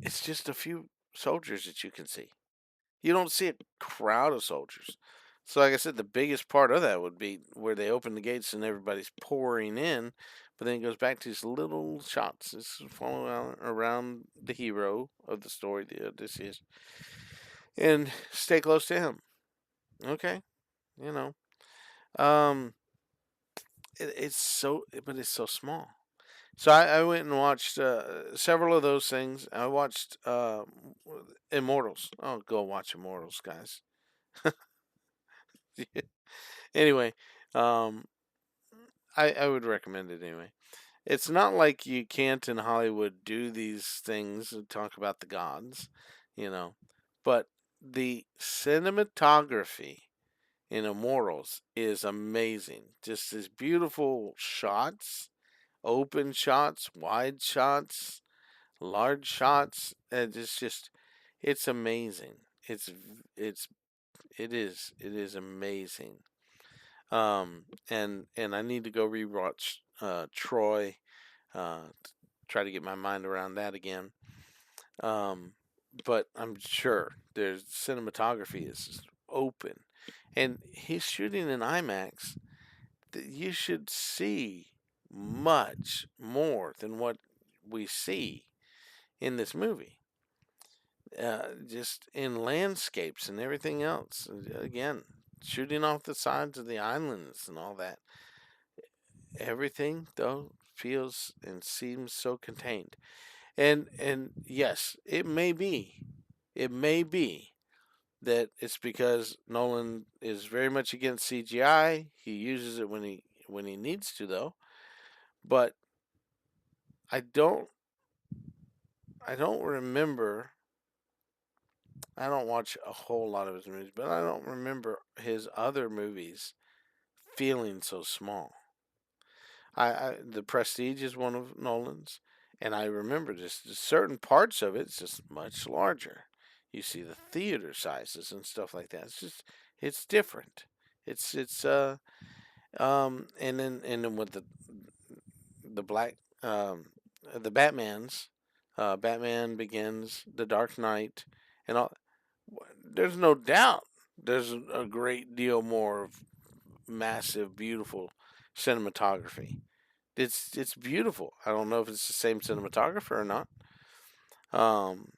it's just a few soldiers that you can see. You don't see a crowd of soldiers. So, like I said, the biggest part of that would be where they open the gates and everybody's pouring in. But then it goes back to these little shots. This is following around the hero of the story, the Odysseus, and stay close to him. Okay, you know, um, but it's so small. So I went and watched several of those things. I watched Immortals. Oh, go watch Immortals, guys. Anyway, um, I would recommend it anyway. It's not like you can't in Hollywood do these things and talk about the gods, you know, but the cinematography in Immortals is amazing. Just these beautiful shots, open shots, wide shots, large shots, and it's amazing. It's it is amazing. And I need to go rewatch Troy, try to get my mind around that again. Um, but I'm sure there's cinematography is open, and he's shooting in IMAX. You should see much more than what we see in this movie. Just in landscapes and everything else. Again, shooting off the sides of the islands and all that. Everything, though, feels and seems so contained. And yes, it may be that it's because Nolan is very much against CGI. He uses it when he needs to, though. But I don't I don't remember. I don't watch a whole lot of his movies, but I don't remember his other movies feeling so small. The Prestige is one of Nolan's, and I remember just certain parts of it's just much larger. You see the theater sizes and stuff like that. It's different. It's and then with the black the Batman's Batman Begins, The Dark Knight, and all. There's no doubt there's a great deal more of massive, beautiful cinematography. It's beautiful. I don't know if it's the same cinematographer or not. Um,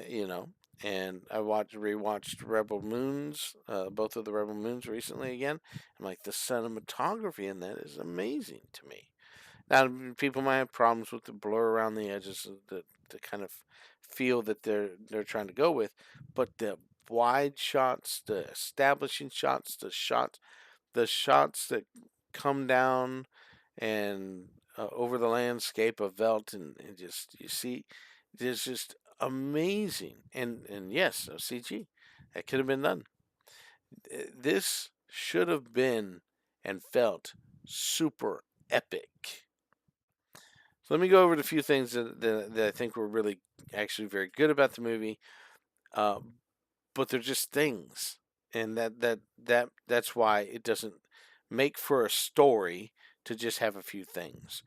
you know, and I rewatched Rebel Moons, both of the Rebel Moons recently again. And like the cinematography in that is amazing to me. Now, people might have problems with the blur around the edges, of the kind of feel that they're trying to go with, but the wide shots, the establishing shots, the shots that come down and over the landscape of Velt, and just you see, it's just amazing. And yes, CG that could have been done. This should have been and felt super epic. So let me go over the few things that I think were really actually very good about the movie, uh, but they're just things, and that's why it doesn't make for a story to just have a few things.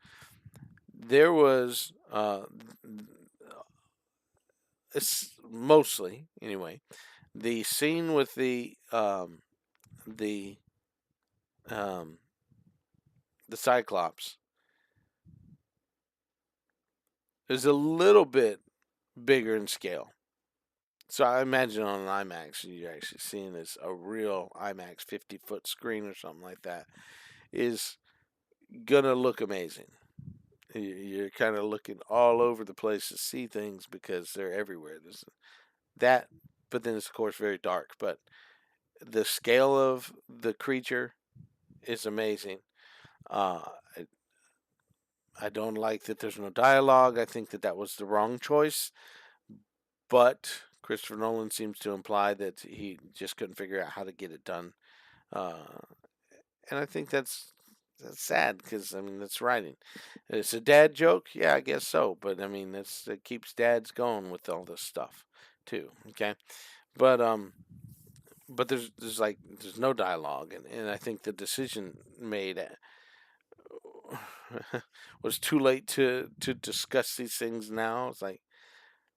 There was mostly anyway the scene with the um, the Cyclops is a little bit bigger in scale. So I imagine on an IMAX, you're actually seeing this a real IMAX 50-foot screen or something like that is gonna look amazing. You're kind of looking all over the place to see things because they're everywhere. There's that, but then it's of course very dark. But the scale of the creature is amazing. Uh, I, I don't like that there's no dialogue. I think that was the wrong choice. But Christopher Nolan seems to imply that he just couldn't figure out how to get it done. Uh, and I think that's sad because I mean that's writing. It's a dad joke, yeah, I guess so. But I mean it keeps dads going with all this stuff too. Okay, but there's no dialogue, and I think the decision made was too late to discuss these things now. It's like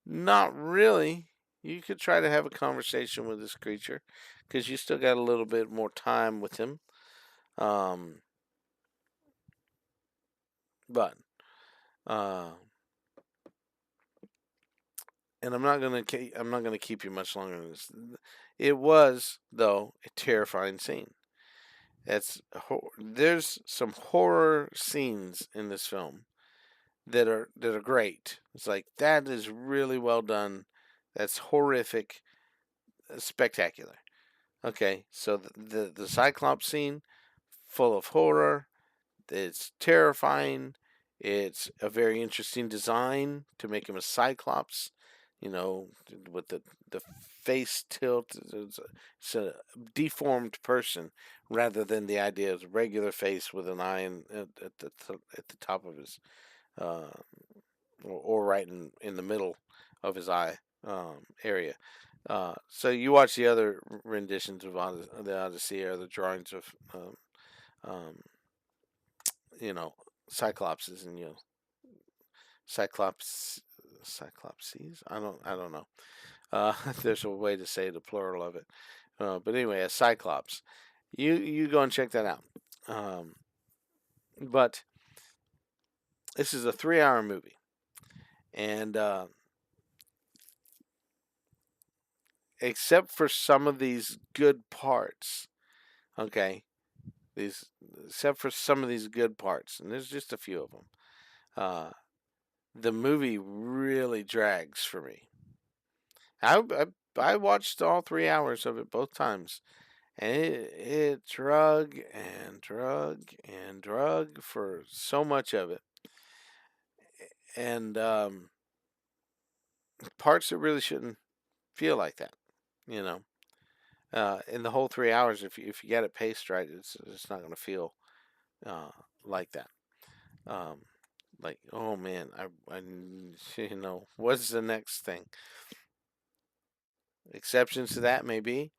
not really. You could try to have a conversation with this creature because you still got a little bit more time with him. Um, but uh, and I'm not gonna keep you much longer than this. It was though a terrifying scene. There's some horror scenes in this film that are great. It's like that is really well done. That's horrific, spectacular. Okay, so the Cyclops scene, full of horror. It's terrifying. It's a very interesting design to make him a Cyclops. You know, with the face tilt. It's a deformed person rather than the idea of a regular face with an eye at the top of his uh, or right in the middle of his eye area. So you watch the other renditions of the Odyssey or the drawings of um, you know Cyclopses and Cyclops Cyclopses. I don't know. There's a way to say the plural of it, but anyway, a Cyclops. You go and check that out. Um, but this is a 3 hour movie, and except for some of these good parts, okay, These, except for some of these good parts, and there's just a few of them. Uh, the movie really drags for me. I watched all 3 hours of it both times, and it drug and drug and drug for so much of it, and parts that really shouldn't feel like that. You know, in the whole 3 hours, if you get it paced right, it's not going to feel uh, like that. Um, like, oh man, what's the next thing? Exceptions to that may be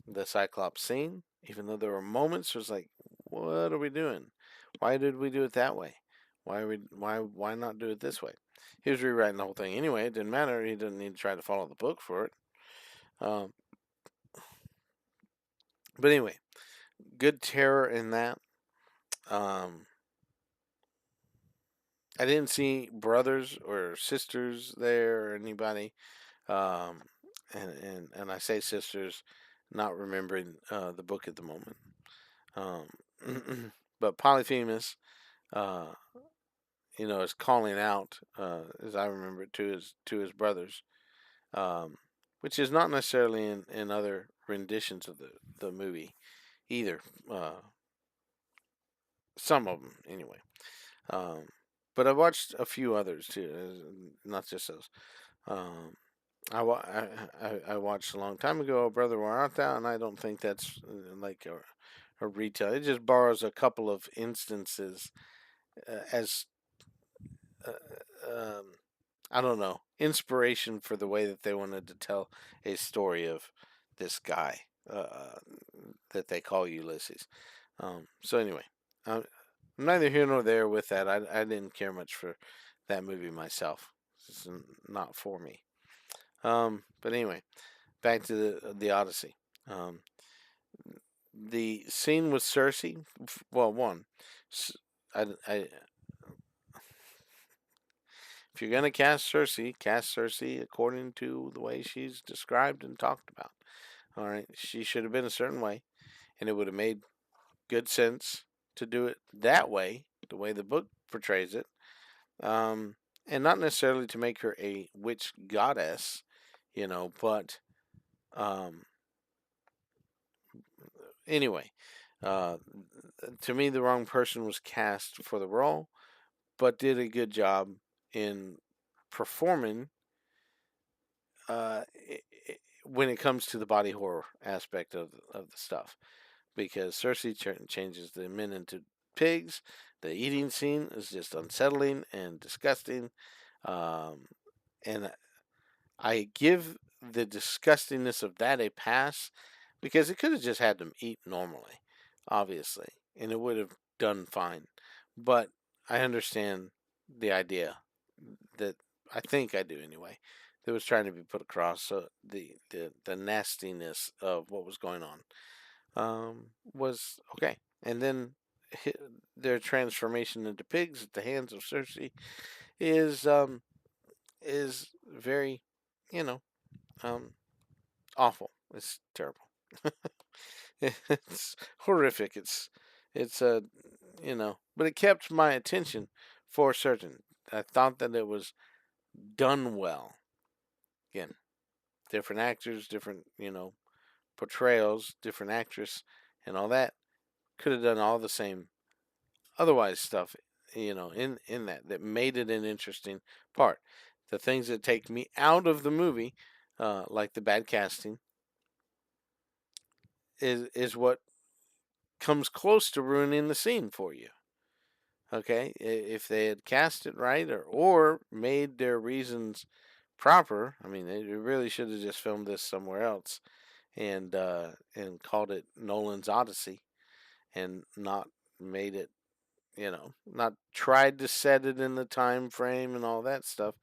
the Cyclops scene, even though there were moments where it's like, what are we doing? Why did we do it that way? Why not do it this way? He was rewriting the whole thing anyway. It didn't matter. He didn't need to try to follow the book for it. Um, but anyway, good terror in that. Um, I didn't see brothers or sisters there or anybody. Um, and I say sisters, not remembering the book at the moment. But Polyphemus, uh, is calling out, as I remember it, to his brothers, um, which is not necessarily in other renditions of the movie either. Uh, some of them, anyway. Um, but I watched a few others too, not just those. Um, I watched a long time ago, Brother Where Art Thou, and I don't think that's like a retell. It just borrows a couple of instances as uh, um, I don't know, inspiration for the way that they wanted to tell a story of this guy that they call Ulysses. So anyway, I'm neither here nor there with that. I didn't care much for that movie myself. It's not for me. But anyway, back to the Odyssey. Um, the scene with Cersei. Well, one, I if you're gonna cast Cersei according to the way she's described and talked about. All right, she should have been a certain way, and it would have made good sense to do it that way, the way the book portrays it, and not necessarily to make her a witch goddess, but um, anyway, uh, to me, the wrong person was cast for the role, but did a good job in performing uh, when it comes to the body horror aspect of the stuff. Because Cersei changes the men into pigs. The eating scene is just unsettling and disgusting. Um, and I give the disgustingness of that a pass because it could have just had them eat normally, obviously, and it would have done fine. But I understand the idea that I think I do anyway. That was trying to be put across. So the nastiness of what was going on was okay. And then their transformation into pigs at the hands of Cersei is is very, you know, um, awful. It's terrible. It's horrific. It's but it kept my attention for certain. I thought that it was done well. Again, different actors, different portrayals, different actress, and all that could have done all the same otherwise stuff, in that made it an interesting part. The things that take me out of the movie, like the bad casting, is what comes close to ruining the scene for you. Okay, if they had cast it right or made their reasons proper, I mean, they really should have just filmed this somewhere else and called it Nolan's Odyssey and not made it, not tried to set it in the time frame and all that stuff.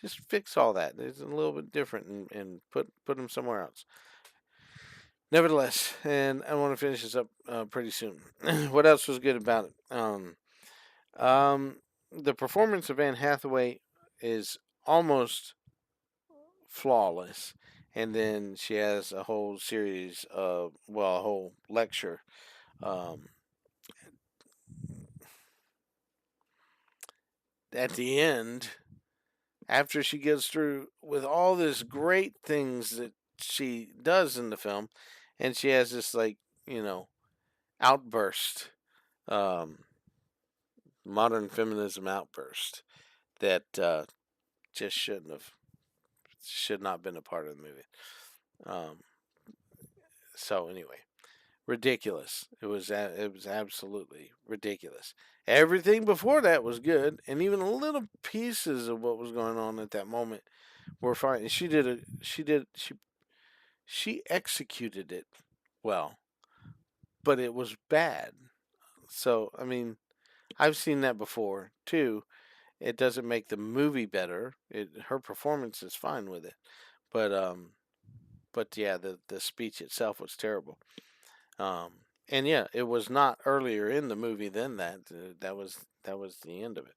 Just fix all that. It's a little bit different and put them somewhere else. Nevertheless, and I want to finish this up pretty soon. What else was good about it? The performance of Anne Hathaway is almost flawless, and then she has a whole series of a whole lecture Um, at the end, after she gets through with all this great things that she does in the film, and she has this like you know outburst, um, modern feminism outburst that just should not have been a part of the movie. Um, so anyway, ridiculous. It was absolutely ridiculous. Everything before that was good, and even little pieces of what was going on at that moment were fine. And she executed it well, but it was bad. So I mean, I've seen that before too. It doesn't make the movie better. Her performance is fine with it, but yeah, the speech itself was terrible. Um, and yeah, it was not earlier in the movie than that. That was the end of it.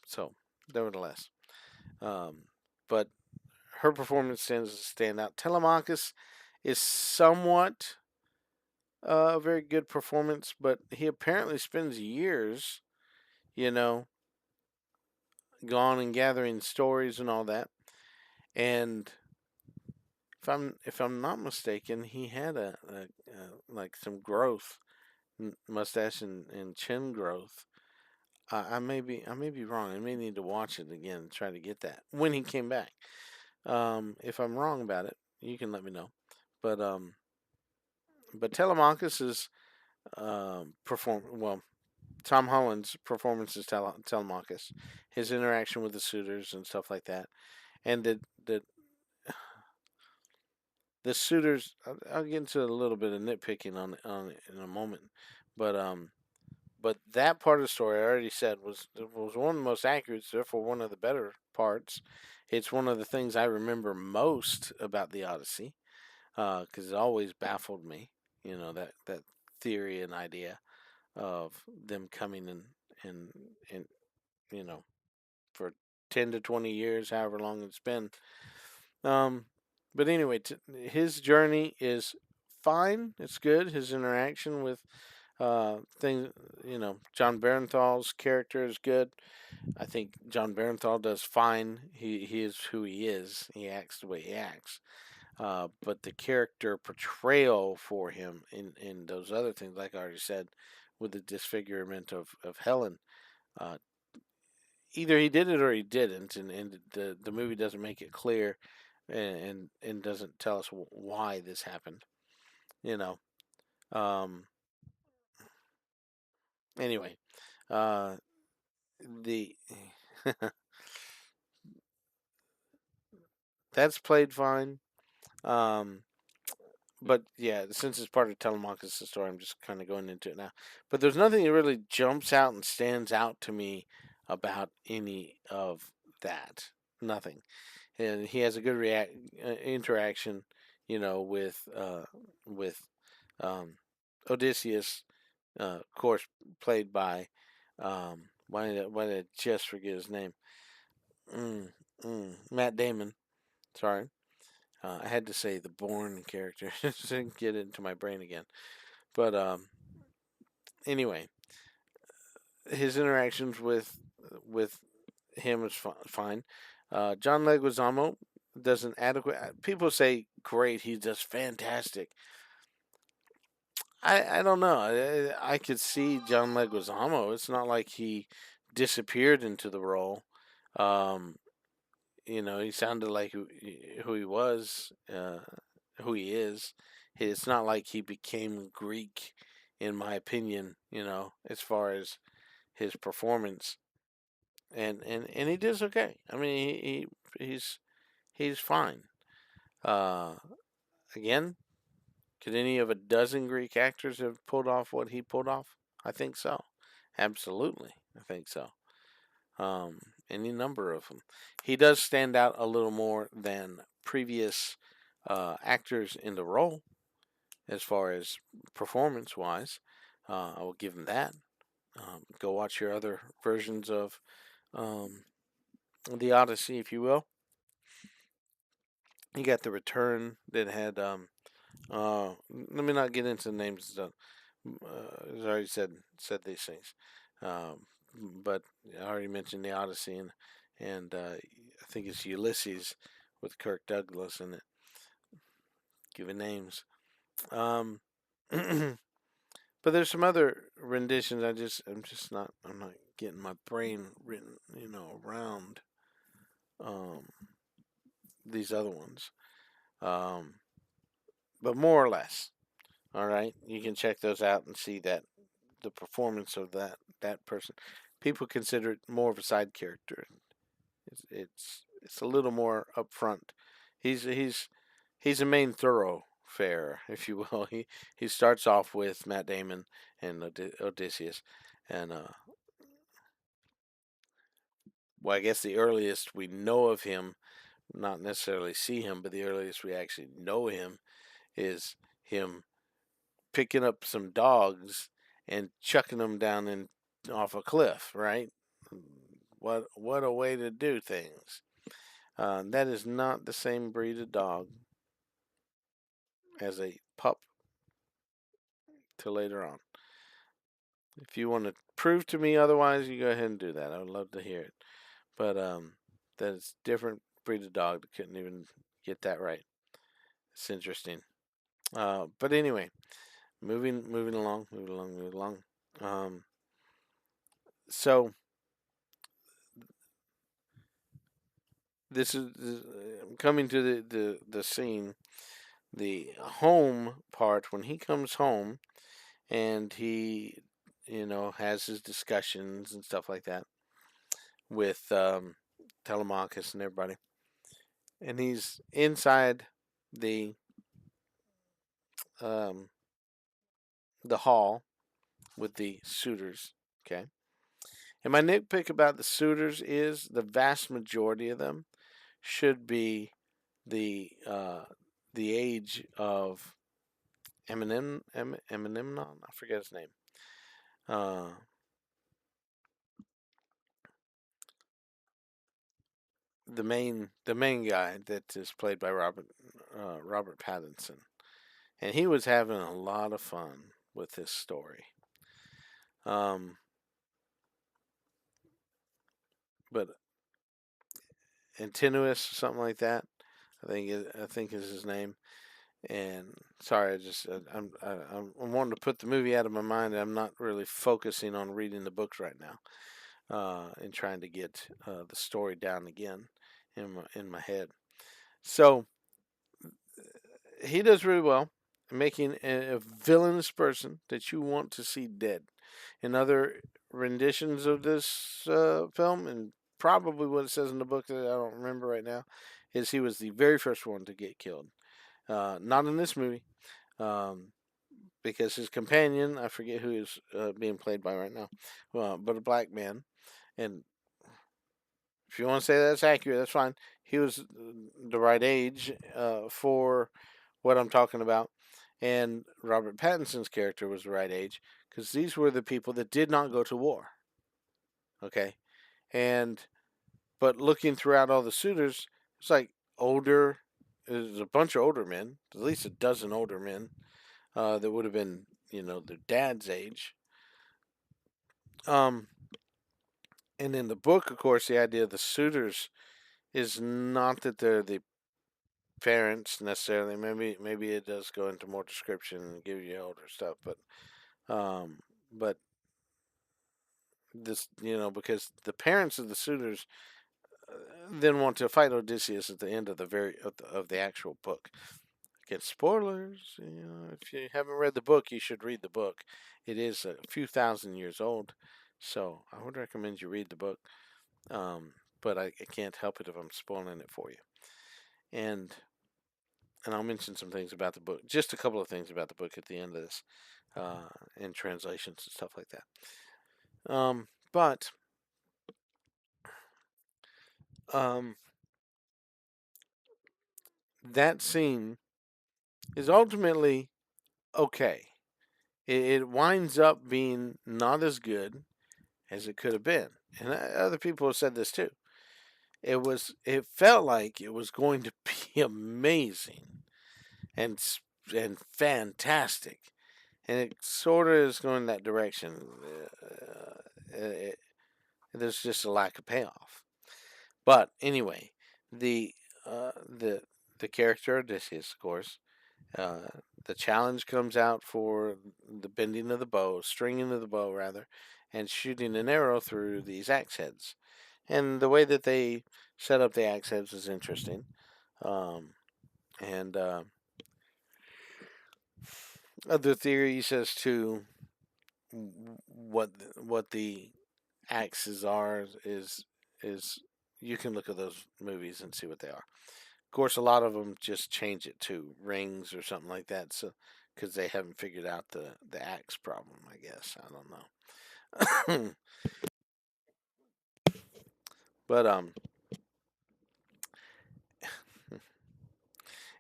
So, nevertheless, um, but her performance tends to stand out. Telemachus is somewhat a very good performance, but he apparently spends years, you know, gone and gathering stories and all that. And if I'm not mistaken, he had a like some growth, mustache and chin growth. I may be wrong. I may need to watch it again and try to get that when he came back. If I'm wrong about it, you can let me know. But Telemachus is perform well. Tom Holland's performance is Telemachus, his interaction with the suitors and stuff like that, and the suitors. I'll get into a little bit of nitpicking on it in a moment, but that part of the story I already said was one of the most accurate, therefore one of the better parts. It's one of the things I remember most about the Odyssey because it always baffled me. You know that theory and idea of them coming and and you know for 10 to 20 years, however long it's been. Um, but anyway, his journey is fine. It's good. His interaction with things, John Barenthal's character is good. I think John Barenthal does fine. He is who he is. He acts the way he acts. But the character portrayal for him in those other things, like I already said, with the disfigurement of Helen, uh, either he did it or he didn't, and the movie doesn't make it clear, and doesn't tell us why this happened. You know. Um, anyway, uh, the that's played fine. Um, but yeah, since it's part of Telemachus' story, I'm just kind of going into it now. But there's nothing that really jumps out and stands out to me about any of that. Nothing. And he has a good interaction, with um, Odysseus, of course, played by why did I just forget his name? Mm, Matt Damon. Sorry. I had to say the Bourne character to get it into my brain again. But anyway, his interactions with him is fine. John Leguizamo does an adequate. People say great. He does fantastic. I don't know. I could see John Leguizamo. It's not like he disappeared into the role. Um, he sounded like who he was, who he is. It's not like he became Greek, in my opinion. As far as his performance, and he does okay. I mean, he's fine. Uh, again, could any of a dozen Greek actors have pulled off what he pulled off? I think so. Absolutely, I think so. Um, any number of them. He does stand out a little more than previous actors in the role as far as performance wise. I will give him that. Go watch your other versions of um, the Odyssey, if you will. You got the Return that had Let me not get into the names and stuff. I already said these things, um, but I already mentioned the Odyssey and I think it's Ulysses with Kirk Douglas in it. Giving names. Um, but there's some other renditions. I'm not getting my brain written around um, these other ones. Um, but more or less, all right. You can check those out and see that the performance of that person. People consider it more of a side character. It's a little more upfront. He's a main thoroughfare, if you will. He starts off with Matt Damon and Odysseus, and well, I guess the earliest we know of him, not necessarily see him, but the earliest we actually know him is him picking up some dogs and chucking them down off a cliff, right? What a way to do things. That is not the same breed of dog as a pup till later on. If you want to prove to me otherwise, you go ahead and do that. I would love to hear it. But that is different breed of dog. Couldn't even get that right. It's interesting. But anyway, moving along. Um, so this coming to the scene, the home part when he comes home and he has his discussions and stuff like that with Telemachus and everybody, and he's inside the um, the hall with the suitors. Okay, and my nitpick about the suitors is the vast majority of them should be the age of Eminem, I forget his name. Uh, the main guy that is played by Robert Pattinson, and he was having a lot of fun with this story. Um, but Antinous, something like that, I think is his name. And sorry, I'm wanting to put the movie out of my mind. I'm not really focusing on reading the books right now, and trying to get the story down again in my head. So he does really well in making a villainous person that you want to see dead. In other renditions of this film, and probably what it says in the book that I don't remember right now, is he was the very first one to get killed. Not in this movie, um, because his companion, I forget who is being played by right now, but a black man. And if you want to say that's accurate, that's fine. He was the right age for what I'm talking about. And Robert Pattinson's character was the right age because these were the people that did not go to war. Okay. And, but looking throughout all the suitors, it's like older, there's a bunch of older men, at least a dozen older men that would have been, their dad's age. Um, and in the book, of course, the idea of the suitors is not that they're the parents necessarily. Maybe it does go into more description and give you older stuff, um, but this because the parents of the suitors then want to fight Odysseus at the end of the actual book. Again, spoilers. If you haven't read the book, you should read the book. It is a few thousand years old, so I would recommend you read the book. Um, but I can't help it if I'm spoiling it for you. And I'll mention some things about the book, just a couple of things about the book at the end of this, and translations and stuff like that. But um, that scene is ultimately okay. It winds up being not as good as it could have been, and other people have said this too. It felt like it was going to be amazing, and and fantastic, and it sort of is going that direction. It, there's just a lack of payoff. But anyway, the uh, the the character Odysseus, of course, uh, the challenge comes out for the bending of the bow, stringing of the bow rather, and shooting an arrow through these axe heads. And the way that they set up the axe heads is interesting. Um, and other theories as to what the axes are is you can look at those movies and see what they are. Of course, a lot of them just change it to rings or something like that, so because they haven't figured out the axe problem. I guess I don't know, but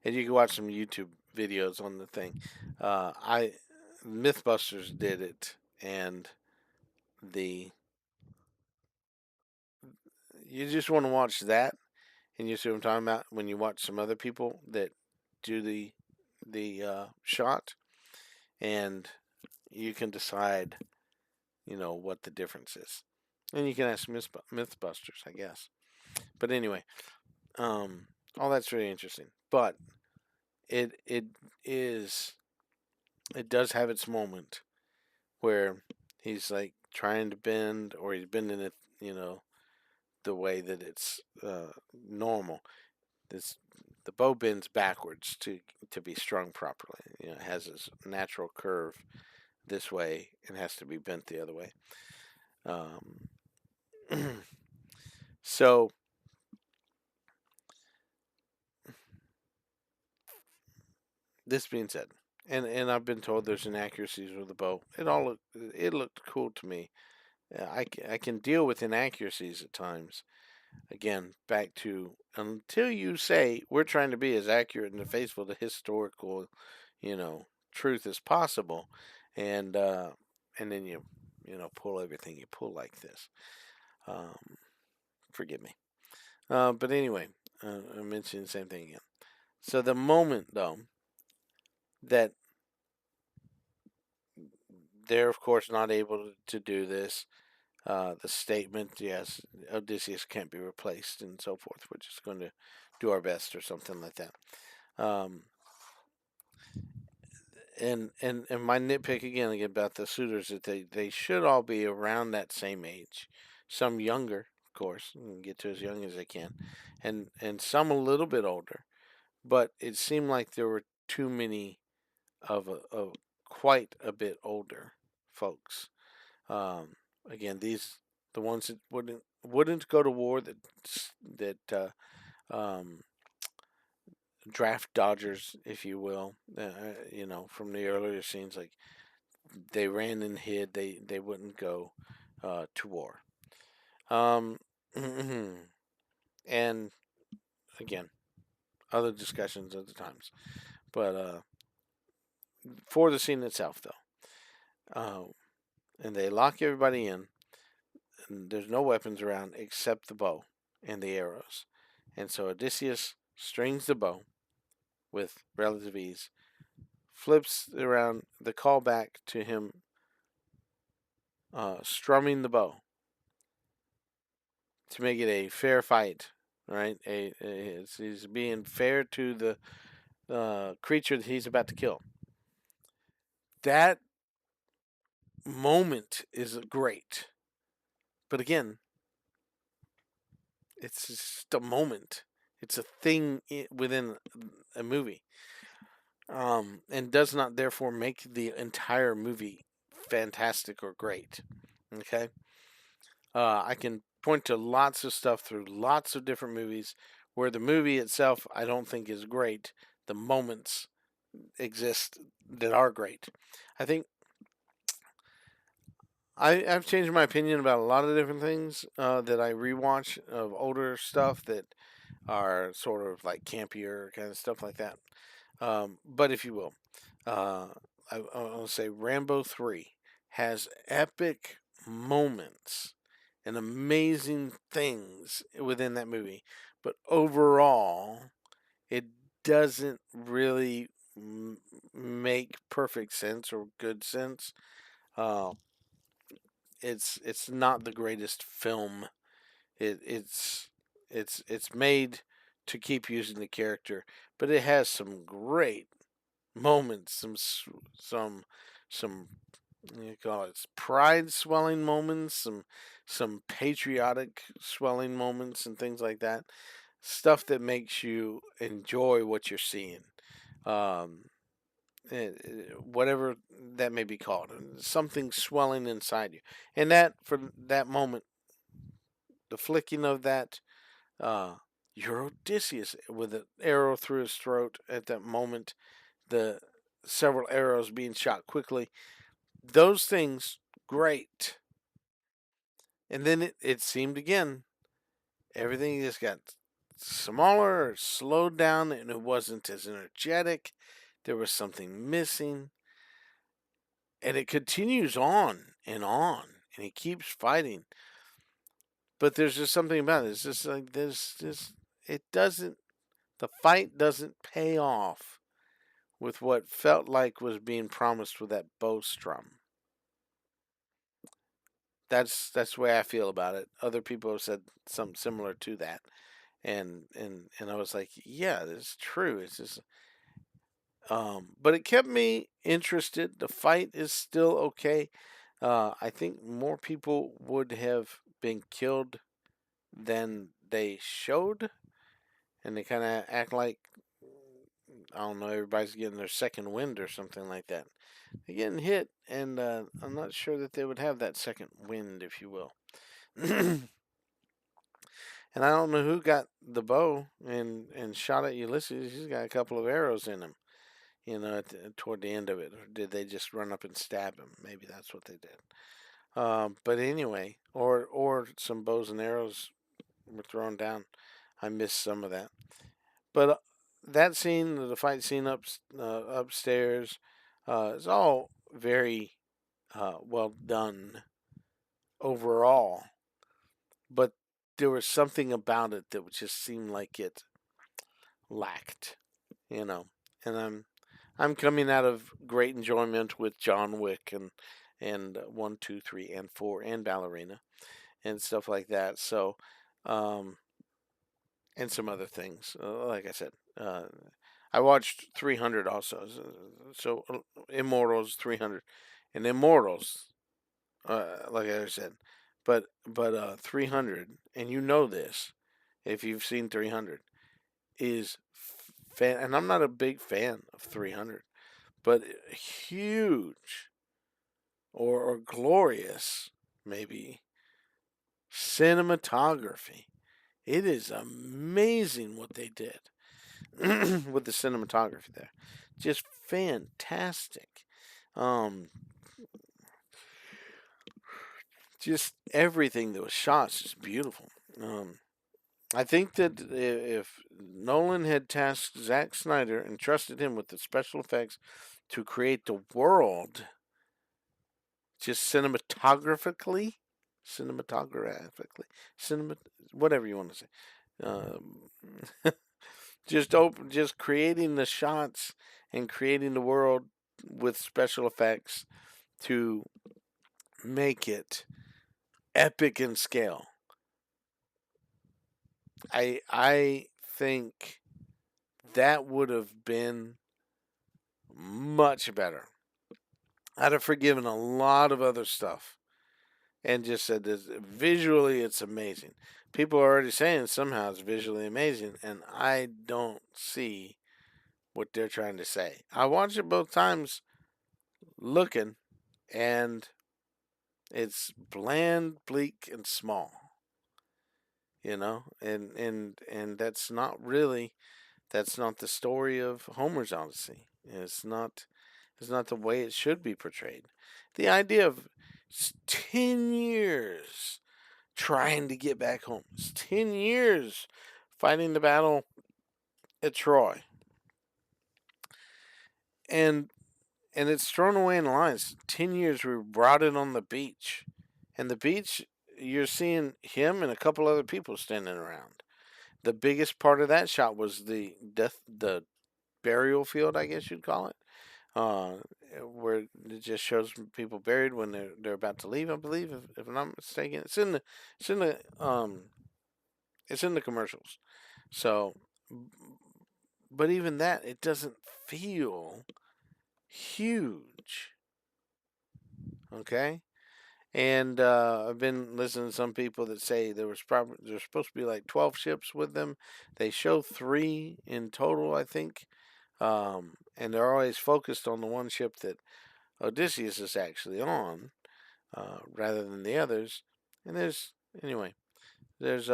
and you can watch some YouTube videos on the thing. I MythBusters did it, and the you just want to watch that, and you see what I'm talking about when you watch some other people that do the shot, and you can decide, what the difference is, and you can ask MythBusters, I guess. But anyway, um, all that's really interesting. But it is it does have its moment where he's like trying to bend, or he's bending it, the way that it's normal. This the bow bends backwards to be strung properly. It has its natural curve this way and has to be bent the other way. Um, so this being said, and I've been told there's inaccuracies with the bow. It looked cool to me. I can deal with inaccuracies at times. Again, back to until you say we're trying to be as accurate and faithful to historical, you know, truth as possible, and then pull everything you pull like this. Um, Forgive me. But anyway, I'm mentioning the same thing again. So the moment though that they're of course not able to do this, the statement, yes, Odysseus can't be replaced and so forth. We're just going to do our best or something like that. Um, and my nitpick again about the suitors that they should all be around that same age, some younger, of course, and get to as young as they can, and some a little bit older. But it seemed like there were too many of quite a bit older folks. Um, Again, these the ones that wouldn't go to war, that draft dodgers, if you will. From the earlier scenes, like they ran and hid. They wouldn't go to war. Um, and again, other discussions other times. But for the scene itself, though, and they lock everybody in. And there's no weapons around except the bow and the arrows. And so Odysseus strings the bow with relative ease, flips around the callback to him strumming the bow to make it a fair fight, right? He's being fair to the creature that he's about to kill. That moment is great. But again, it's just a moment. It's a thing within a movie. And does not therefore make the entire movie fantastic or great. Okay? I can point to lots of stuff through lots of different movies where the movie itself I don't think is great. The moments exist that are great. I think I've changed my opinion about a lot of different things that I rewatch of older stuff that are sort of like campier kind of stuff like that. But if you will, uh, I'll say Rambo 3 has epic moments and amazing things within that movie. But overall, it doesn't really perfect sense or good sense. Uh, it's not the greatest film. It's made to keep using the character, but it has some great moments, some you call it pride swelling moments, some patriotic swelling moments, and things like that. Stuff that makes you enjoy what you're seeing. Um, Whatever that may be called, something swelling inside you, and that for that moment, the flicking of that, uh, you're Odysseus with an arrow through his throat at that moment, the several arrows being shot quickly, those things, great. And then it seemed again, everything just got smaller, slowed down, and it wasn't as energetic. There was something missing. And it continues on, and he keeps fighting. But there's just something about it. It's just like there's just it doesn't the fight doesn't pay off with what felt like was being promised with that bow strum. That's the way I feel about it. Other people have said something similar to that, and I was like, yeah, that's true. It's just, but it kept me interested. The fight is still okay. I think more people would have been killed than they showed, and they kind of act like I don't know, everybody's getting their second wind or something like that. They're getting hit, and I'm not sure that they would have that second wind, if you will. And I don't know who got the bow and shot at Ulysses. He's got a couple of arrows in him, toward the end of it. Or did they just run up and stab him? Maybe that's what they did. But anyway, or some bows and arrows were thrown down. I missed some of that. But that scene, the fight scene upstairs, is all very well done overall. But there was something about it that just seemed like it lacked, you know. And I'm coming out of great enjoyment with John Wick and 1, 2, 3, and 4 and Ballerina and stuff like that. So, um, and some other things. Like I said, I watched 300 also. So Immortals 300 and Immortals, like I said, but 300, and you know this if you've seen 300 is and I'm not a big fan of 300, but huge or glorious maybe cinematography. It is amazing what they did with the cinematography there. Just fantastic. Um, just everything that was shot is just beautiful. I think that if Nolan had tasked Zack Snyder and trusted him with the special effects to create the world, just cinema, whatever you want to say, um, just creating the shots and creating the world with special effects to make it epic in scale. I think that would have been much better. I'd have forgiven a lot of other stuff and just said this visually it's amazing. People are already saying somehow it's visually amazing, and I don't see what they're trying to say. I watched it both times looking, and it's bland, bleak, and small. And that's not the story of Homer's Odyssey. It's not the way it should be portrayed. The idea of 10 years trying to get back home. It's 10 years fighting the battle at Troy. And it's thrown away in the lines. 10 years we brought it on the beach. And the beach, you're seeing him and a couple other people standing around. The biggest part of that shot was the burial field, I guess you'd call it, uh, where it just shows people buried when they're about to leave. I believe, if I'm not mistaken, it's in the it's in the commercials. So, but even that, it doesn't feel huge. Okay. And I've been listening to some people that say there's supposed to be like 12 ships with them. They show three in total, I think, and they're always focused on the one ship that Odysseus is actually on, rather than the others. And anyway, there's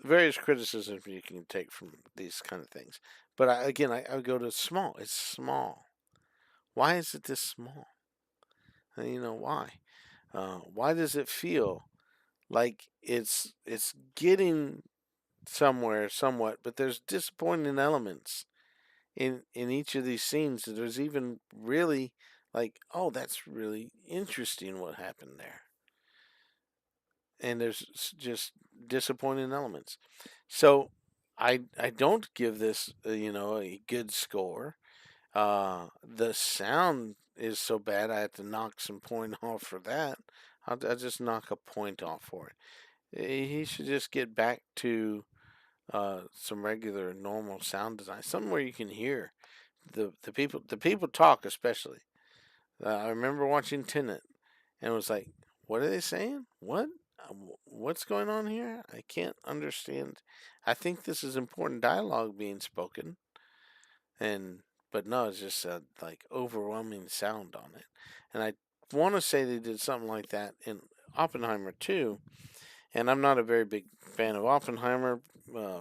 various criticisms you can take from these kind of things. But I would go to small. It's small. Why is it this small? Why? Why does it feel like it's getting somewhere somewhat, but there's disappointing elements in each of these scenes. There's even really like, oh, that's really interesting what happened there, and there's just disappointing elements. So I don't give this a good score. The sound is so bad I have to knock some point off for that. I'll just knock a point off for it. He should just get back to some regular normal sound design, somewhere you can hear the people talk, especially. I remember watching Tenet and was like, "What are they saying? What's going on here? I can't understand. I think this is important dialogue being spoken, and but no, it's just like overwhelming sound on it." And I want to say they did something like that in Oppenheimer too. And I'm not a very big fan of Oppenheimer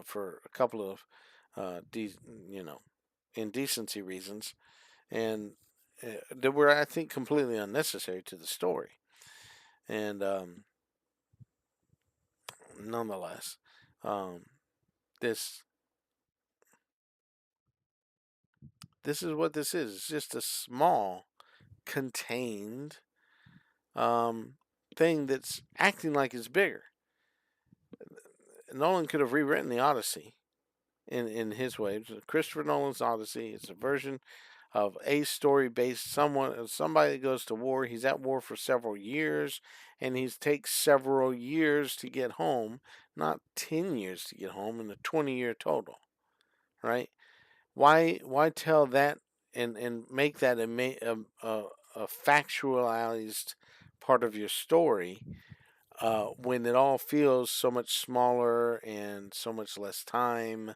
for a couple of you know indecency reasons, and that were, I think, completely unnecessary to the story. And nonetheless, um, this this is what this is. It's just a small, contained um, thing that's acting like it's bigger. Nolan could have rewritten the Odyssey in his way. Christopher Nolan's Odyssey. It's a version of a story based somebody that goes to war. He's at war for several years, and he takes several years to get home, not 10 years to get home, and a 20-year total. Right? Why tell that and make that a factualized part of your story when it all feels so much smaller and so much less time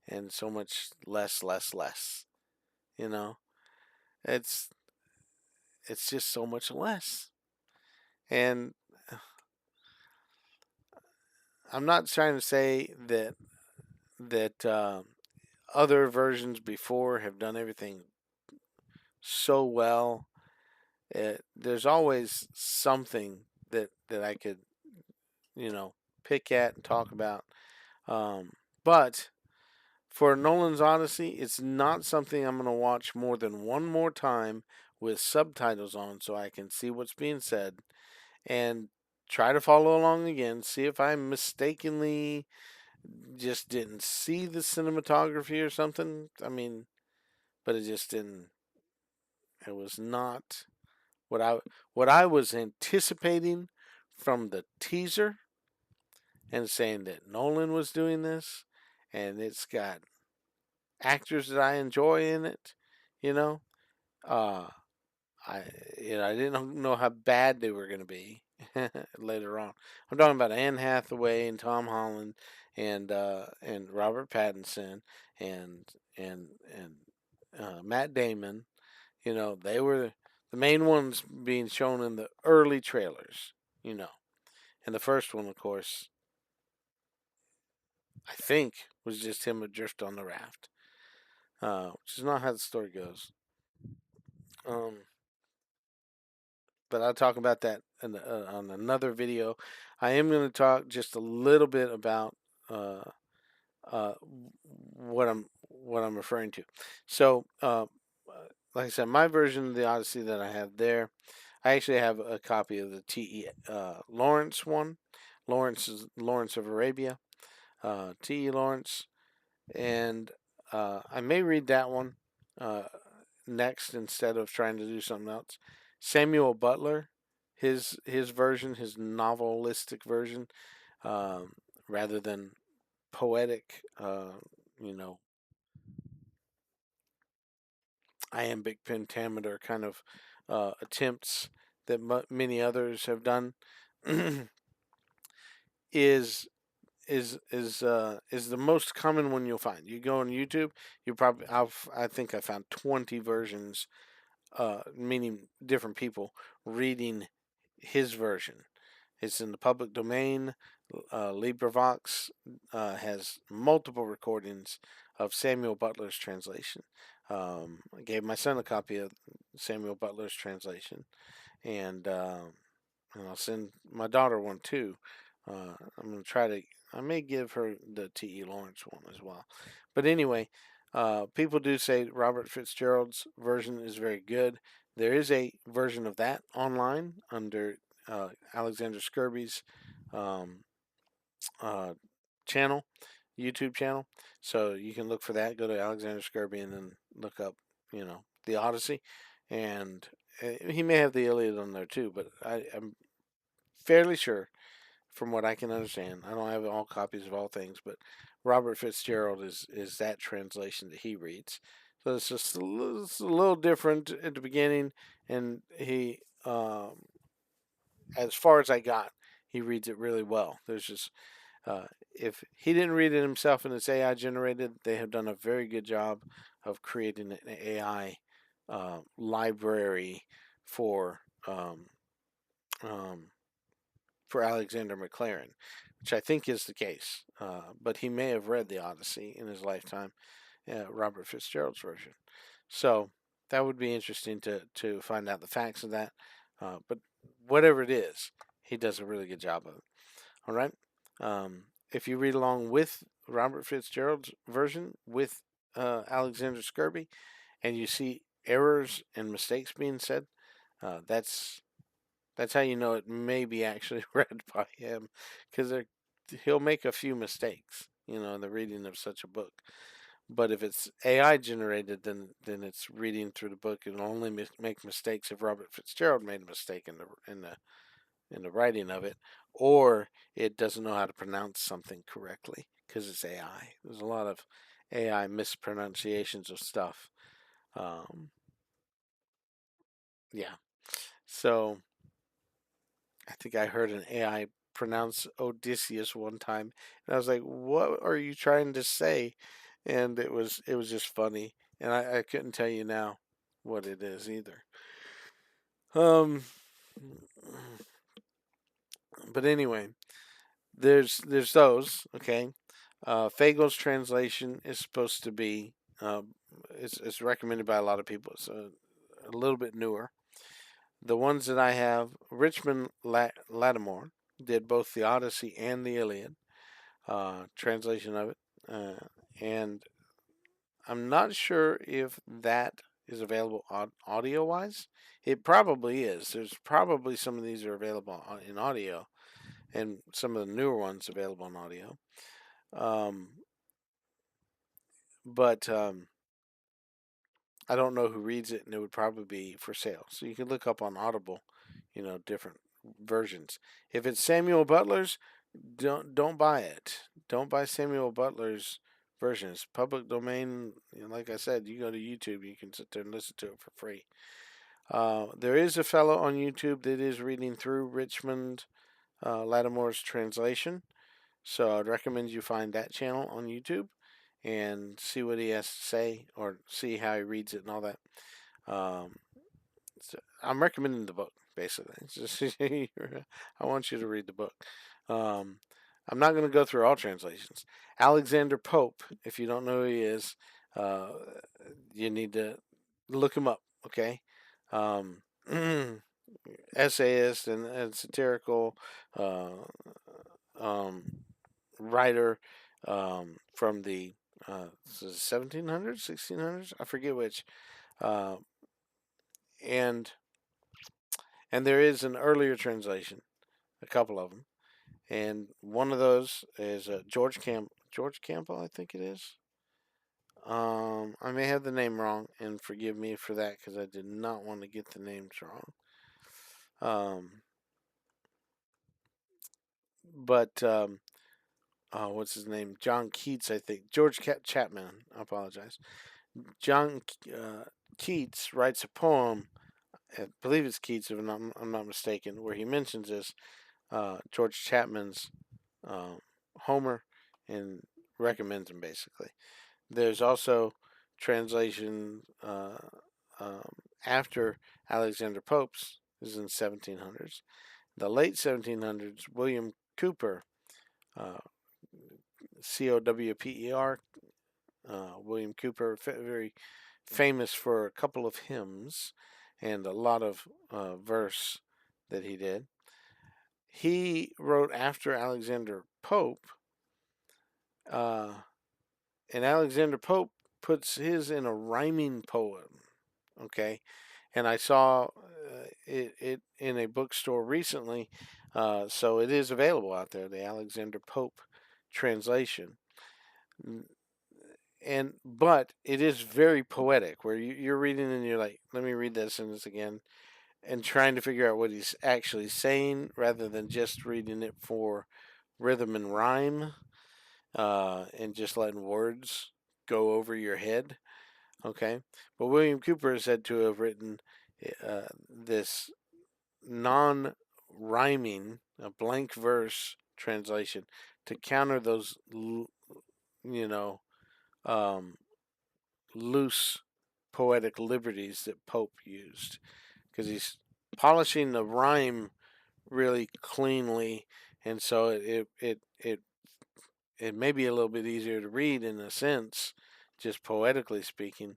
and so much less. You know, it's it's just so much less. And I'm not trying to say that other versions before have done everything so well. There's always something that I could pick at and talk about. Um, but for Nolan's Odyssey, it's not something I'm going to watch more than one more time with subtitles on so I can see what's being said and try to follow along again, see if I mistakenly just didn't see the cinematography or something. I mean, but it just didn't. It was not what I was anticipating from the teaser and saying that Nolan was doing this, and it's got actors that I enjoy in it. You know, uh, I I didn't know how bad they were going to be later on. I'm talking about Anne Hathaway and Tom Holland and Robert Pattinson and and Matt Damon. They were the main ones being shown in the early trailers. You know, and the first one, of course, I think was just him adrift on the raft, which is not how the story goes. Um, but I'll talk about that on another video. I am going to talk just a little bit about uh, uh, what I'm referring to. So, like I said, my version of the Odyssey that I have there, I actually have a copy of the T.E. Lawrence one. Lawrence of Arabia, T.E. Lawrence, and I may read that one uh, next instead of trying to do something else. Samuel Butler, his version, his novelistic version, um, rather than poetic, you know, iambic pentameter kind of attempts that many others have done, is is the most common one you'll find. You go on YouTube, you probably I think I found 20 versions, meaning different people reading his version. It's in the public domain. LibriVox has multiple recordings of Samuel Butler's translation. I gave my son a copy of Samuel Butler's translation, and and I'll send my daughter one too. I'm gonna try to. I may give her the T.E. Lawrence one as well. But anyway, people do say Robert Fitzgerald's version is very good. There is a version of that online under Alexander Skirby's um, uh, channel, YouTube channel. So you can look for that. Go to Alexander Skirby and then look up, the Odyssey, and he may have the Iliad on there too. But I'm fairly sure, from what I can understand, I don't have all copies of all things, but Robert Fitzgerald is that translation that he reads. So it's a little different at the beginning, and as far as I got, he reads it really well. There's just if he didn't read it himself and it's AI generated, they have done a very good job of creating an AI library for um, um, for Alexander McLaren, which I think is the case. But he may have read the Odyssey in his lifetime, Robert Fitzgerald's version. So that would be interesting to find out the facts of that. But whatever it is, he does a really good job of it. All right. If you read along with Robert Fitzgerald's version with Alexander Skirby, and you see errors and mistakes being said, that's how you know it may be actually read by him, because he'll make a few mistakes, in the reading of such a book. But if it's AI generated, then it's reading through the book and only make mistakes if Robert Fitzgerald made a mistake in the writing of it, or it doesn't know how to pronounce something correctly because it's AI. There's a lot of AI mispronunciations of stuff. Um, yeah. So I think I heard an AI pronounce Odysseus one time, and I was like, "What are you trying to say?" And it was just funny, and I couldn't tell you now what it is either. Um, but anyway, there's those. Okay, Fagel's translation is supposed to be it's recommended by a lot of people. It's a little bit newer. The ones that I have, Richmond Lattimore did both the Odyssey and the Iliad translation of it, and I'm not sure if that is available audio wise. It probably is. There's probably some of these are available in audio, and some of the newer ones available in audio. Um, but I don't know who reads it, and it would probably be for sale. So you can look up on Audible, different versions. If it's Samuel Butler's, don't buy it. Don't buy Samuel Butler's version. It's public domain. Like I said, you go to YouTube, you can sit there and listen to it for free. There is a fellow on YouTube that is reading through Richmond Lattimore's translation, so I'd recommend you find that channel on YouTube and see what he has to say, or see how he reads it and all that. Um, so I'm recommending the book, basically. It's just, I want you to read the book. Um, I'm not going to go through all translations. Alexander Pope, if you don't know who he is, uh, you need to look him up, okay? Um, essayist and satirical uh, um, writer from the 1700s, 1600s, I forget which. Uh, and there is an earlier translation, a couple of them, and one of those is George Campbell, I think it is. I may have the name wrong, and forgive me for that because I did not want to get the names wrong. But what's his name? John Keats, I think. George Chapman. I apologize. John Keats writes a poem. I believe it's Keats, if I'm not mistaken, where he mentions this George Chapman's uh, Homer and recommends him basically. There's also translation after Alexander Pope's is in 1700s. The late 1700s, William Cooper, uh, Cowper, William Cooper, very famous for a couple of hymns and a lot of verse that he did. He wrote after Alexander Pope, uh, and Alexander Pope puts his in a rhyming poem. Okay, and I saw it in a bookstore recently, so it is available out there. The Alexander Pope translation, and but it is very poetic. Where you're reading and you're like, let me read that sentence again, and trying to figure out what he's actually saying, rather than just reading it for rhythm and rhyme, and just letting words go over your head. Okay, but William Cooper is said to have written this non-rhyming, a blank verse translation to counter those, you know, um, loose poetic liberties that Pope used, because he's polishing the rhyme really cleanly, and so it may be a little bit easier to read in a sense, just poetically speaking,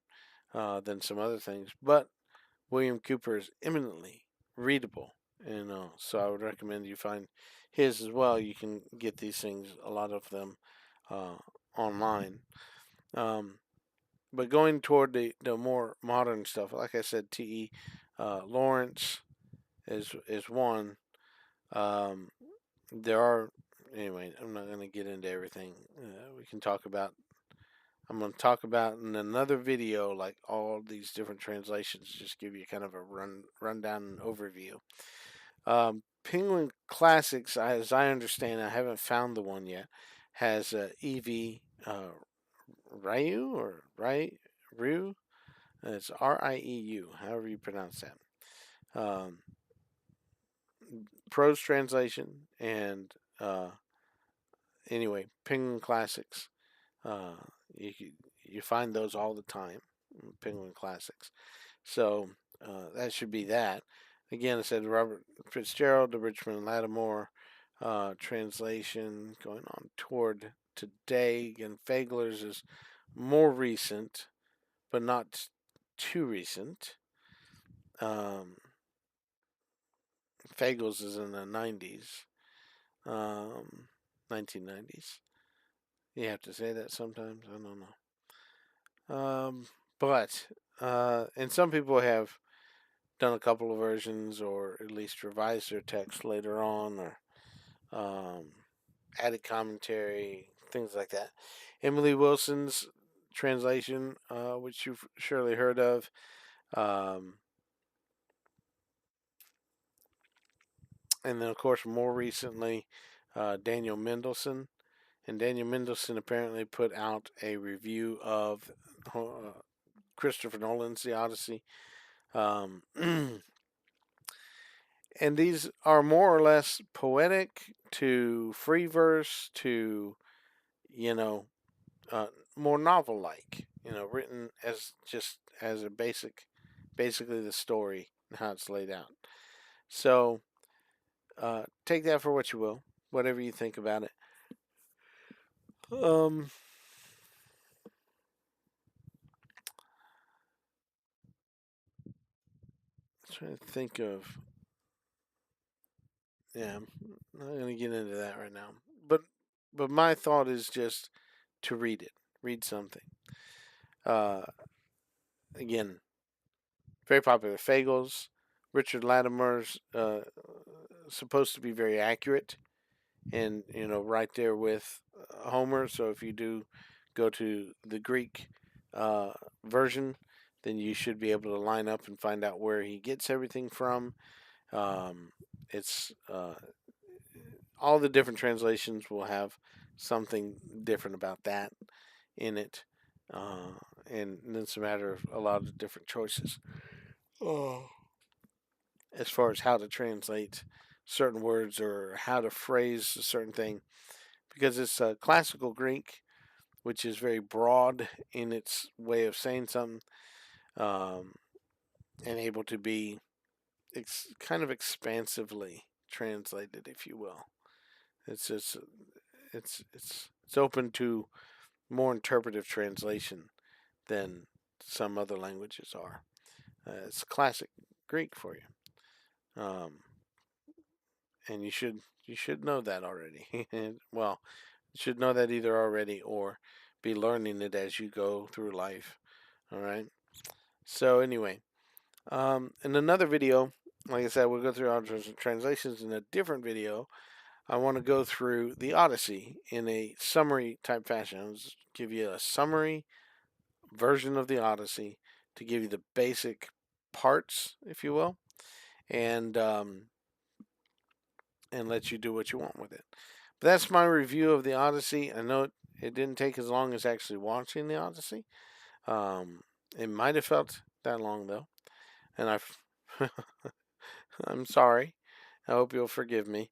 than some other things. But William Cooper is eminently readable, and so I would recommend you find his as well. You can get these things, a lot of them, uh, online. Um, but going toward the more modern stuff, like I said, T.E. Lawrence is one. Um, there are anyway. I'm not going to get into everything. We can talk about. I'm going to talk about in another video, like all these different translations. Just give you kind of a rundown and overview. Penguin Classics, as I understand, I haven't found the one yet, has Evie Ryu or Ryu. It's Rieu, however you pronounce that. Prose translation and anyway, Penguin Classics. Uh, you you find those all the time, Penguin Classics. So that should be that. Again, I said Robert Fitzgerald, the Richmond Lattimore translation going on toward today. Again, Fagler's is more recent, but not too recent. Um, Fagles is in the 90s, 1990s. You have to say that sometimes. I don't know. But and some people have done a couple of versions, or at least revised their text later on, or um, added commentary, things like that. Emily Wilson's translation, which you've surely heard of. Um, and then, of course, more recently, Daniel Mendelsohn. And Daniel Mendelsohn apparently put out a review of Christopher Nolan's The Odyssey. Um, and these are more or less poetic to free verse to, you know, uh, more novel like, written as just as a basically the story and how it's laid out. So take that for what you will, whatever you think about it. Um, trying to think of, yeah, I'm not going to get into that right now. But my thought is just to read it, read something. Uh, Again, very popular. Fagles, Richard Lattimore's supposed to be very accurate, and right there with Homer. So if you do go to the Greek version, then you should be able to line up and find out where he gets everything from. Um, it's all the different translations will have something different about that in it, uh, and it's a matter of a lot of different choices. Oh. As far as how to translate certain words or how to phrase a certain thing, because it's classical Greek, which is very broad in its way of saying something, um, and able to be kind of expansively translated, if you will. It's just it's open to more interpretive translation than some other languages are. It's classic Greek for you, and you should know that already. Well, you should know that either already or be learning it as you go through life. All right. So anyway, in another video, like I said, we'll go through our translations in a different video. I want to go through the Odyssey in a summary type fashion. I'll just give you a summary version of the Odyssey to give you the basic parts, if you will, and and let you do what you want with it. But that's my review of the Odyssey. I know it didn't take as long as actually watching the Odyssey. Um, it might have felt that long though, and I'm sorry. I hope you'll forgive me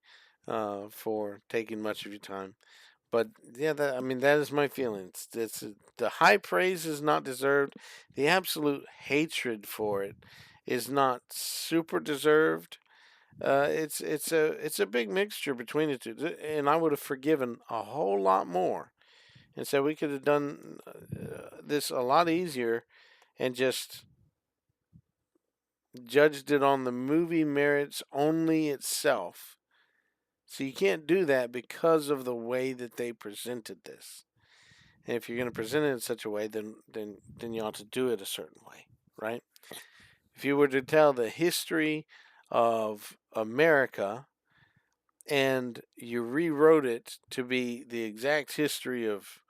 for taking much of your time. But yeah, that is my feelings. The high praise is not deserved. The absolute hatred for it is not super deserved. It's a big mixture between the two, and I would have forgiven a whole lot more, and so we could have done this a lot easier, and just judged it on the movie merits only itself. So you can't do that because of the way that they presented this. And if you're going to present it in such a way, then you ought to do it a certain way, right? If you were to tell the history of America and you rewrote it to be the exact history of,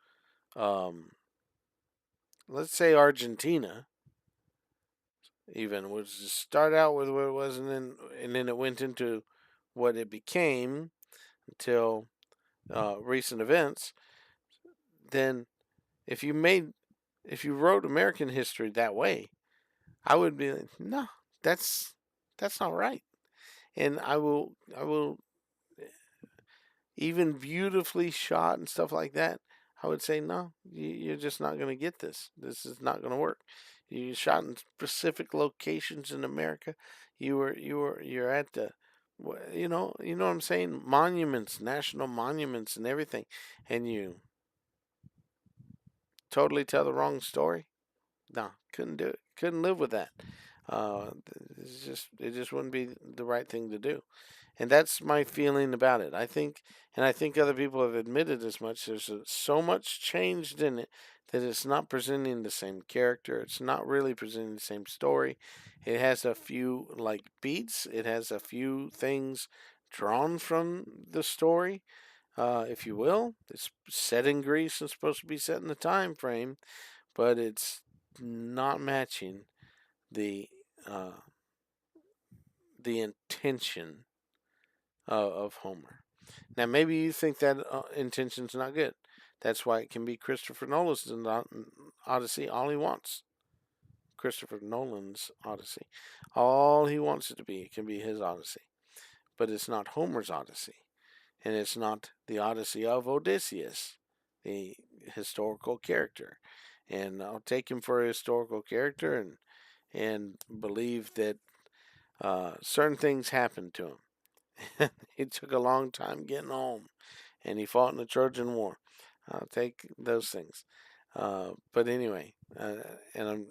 um, let's say, Argentina, even, was to start out with what it was, and then it went into what it became until recent events. Then, if you made if you wrote American history that way, I would be like, no, that's not right. And I will even beautifully shot and stuff like that. I would say no, you're just not going to get this. This is not going to work. You shot in specific locations in America. You're at the, you know what I'm saying, monuments, national monuments, and everything, and you totally tell the wrong story. No, couldn't do it. Couldn't live with that. Uh, it just wouldn't be the right thing to do, and that's my feeling about it. I think other people have admitted as much. There's so much changed in it that it's not presenting the same character. It's not really presenting the same story. It has a few like beats. It has a few things drawn from the story, if you will. It's set in Greece and supposed to be set in the time frame, but it's not matching the uh, the intention of Homer. Now, maybe you think that intention's not good. That's why it can be Christopher Nolan's Odyssey all he wants. Christopher Nolan's Odyssey. All he wants it to be, it can be his Odyssey. But it's not Homer's Odyssey. And it's not the Odyssey of Odysseus, the historical character. And I'll take him for a historical character and believe that certain things happened to him. He took a long time getting home, and he fought in the Trojan War. I'll take those things. But anyway, and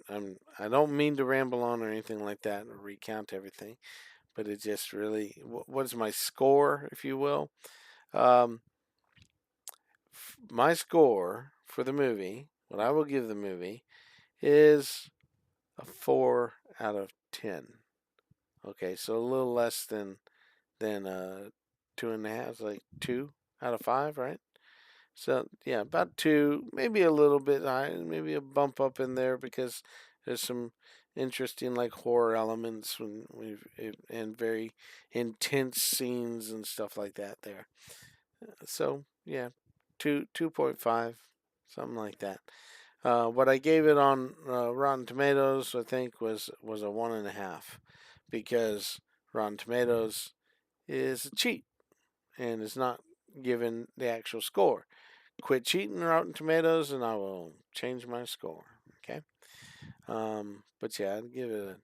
I don't mean to ramble on or anything like that or recount everything, but it just really, what is my score, if you will? Um, my score for the movie, what I will give the movie, is a 4 out of 10. Okay, so a little less than 2.5, like 2 out of 5, right? So yeah, about two, maybe a little bit high, maybe a bump up in there because there's some interesting like horror elements and very intense scenes and stuff like that there. So yeah, 2.5, something like that. What I gave it on Rotten Tomatoes, I think was a 1.5, because Rotten Tomatoes is a cheat and is not given the actual score. Quit cheating Rotten Tomatoes, and I will change my score. Okay. But yeah, I'd give it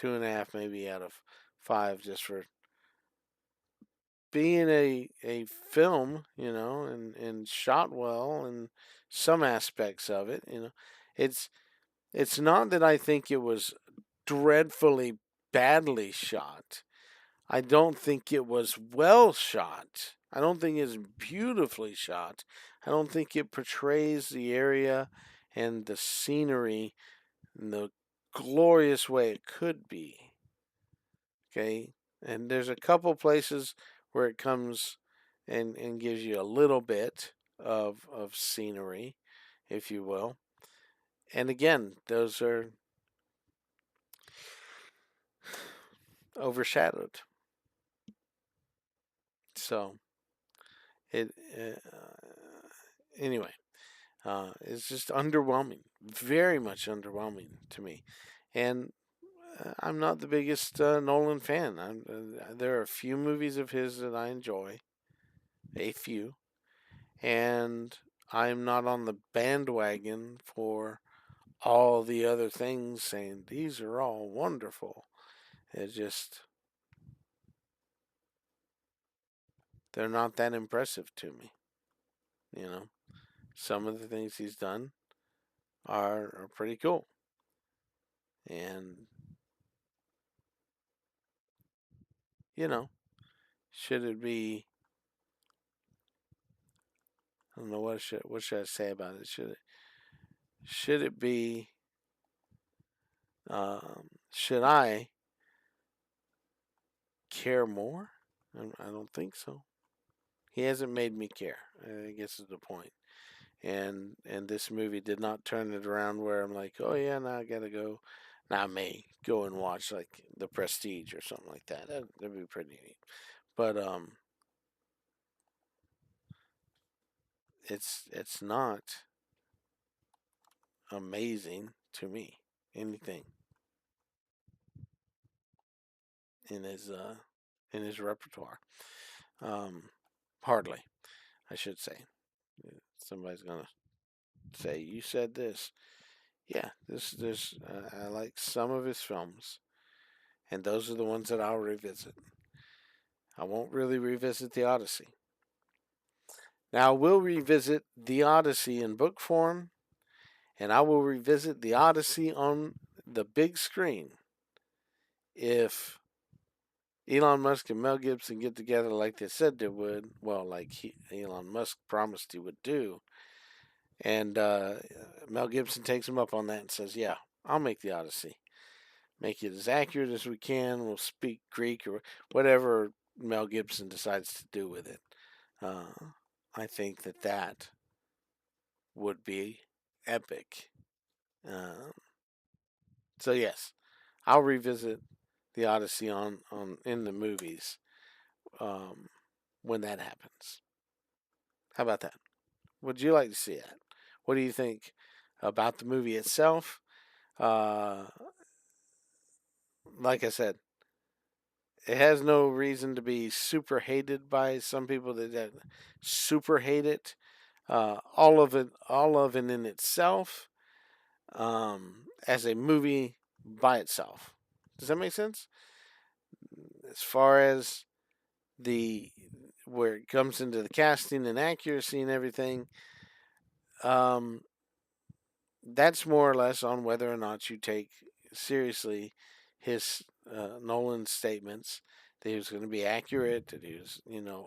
a 2.5, maybe out of 5, just for being a film, and shot well, and some aspects of it. It's it's not that I think it was dreadfully badly shot. I don't think it was well shot. I don't think it's beautifully shot. I don't think it portrays the area and the scenery in the glorious way it could be. Okay? And there's a couple places where it comes and gives you a little bit of scenery, if you will. And again, those are overshadowed. So it anyway, it's just underwhelming, very much underwhelming to me. And I'm not the biggest Nolan fan. There are a few movies of his that I enjoy, a few, and I'm not on the bandwagon for all the other things saying these are all wonderful. It's just, they're not that impressive to me. You know, some of the things he's done are pretty cool. And, you know, should it be, I don't know, what should I say about it? Should it be, should I care more? I don't think so. He hasn't made me care, I guess is the point. And this movie did not turn it around where I'm like, oh yeah, now I gotta go. Now I may go and watch like The Prestige or something like that. That'd be pretty neat. But it's not amazing to me. Anything in his repertoire, um, hardly, I should say. Somebody's gonna say you said this. Yeah, this I like some of his films, and those are the ones that I'll revisit. I won't really revisit the Odyssey. Now, I will revisit the Odyssey in book form, and I will revisit the Odyssey on the big screen if Elon Musk and Mel Gibson get together like they said they would. Well, like Elon Musk promised he would do. And Mel Gibson takes him up on that and says, yeah, I'll make the Odyssey. Make it as accurate as we can. We'll speak Greek or whatever Mel Gibson decides to do with it. I think that would be epic. Um, so yes, I'll revisit the Odyssey on in the movies um, when that happens. How about that? Would you like to see that? What do you think about the movie itself? Uh, like I said, it has no reason to be super hated by some people that super hate it. All of it in itself, as a movie by itself. Does that make sense? As far as the where it comes into the casting and accuracy and everything, um, that's more or less on whether or not you take seriously his Nolan's statements that he was going to be accurate, that he was,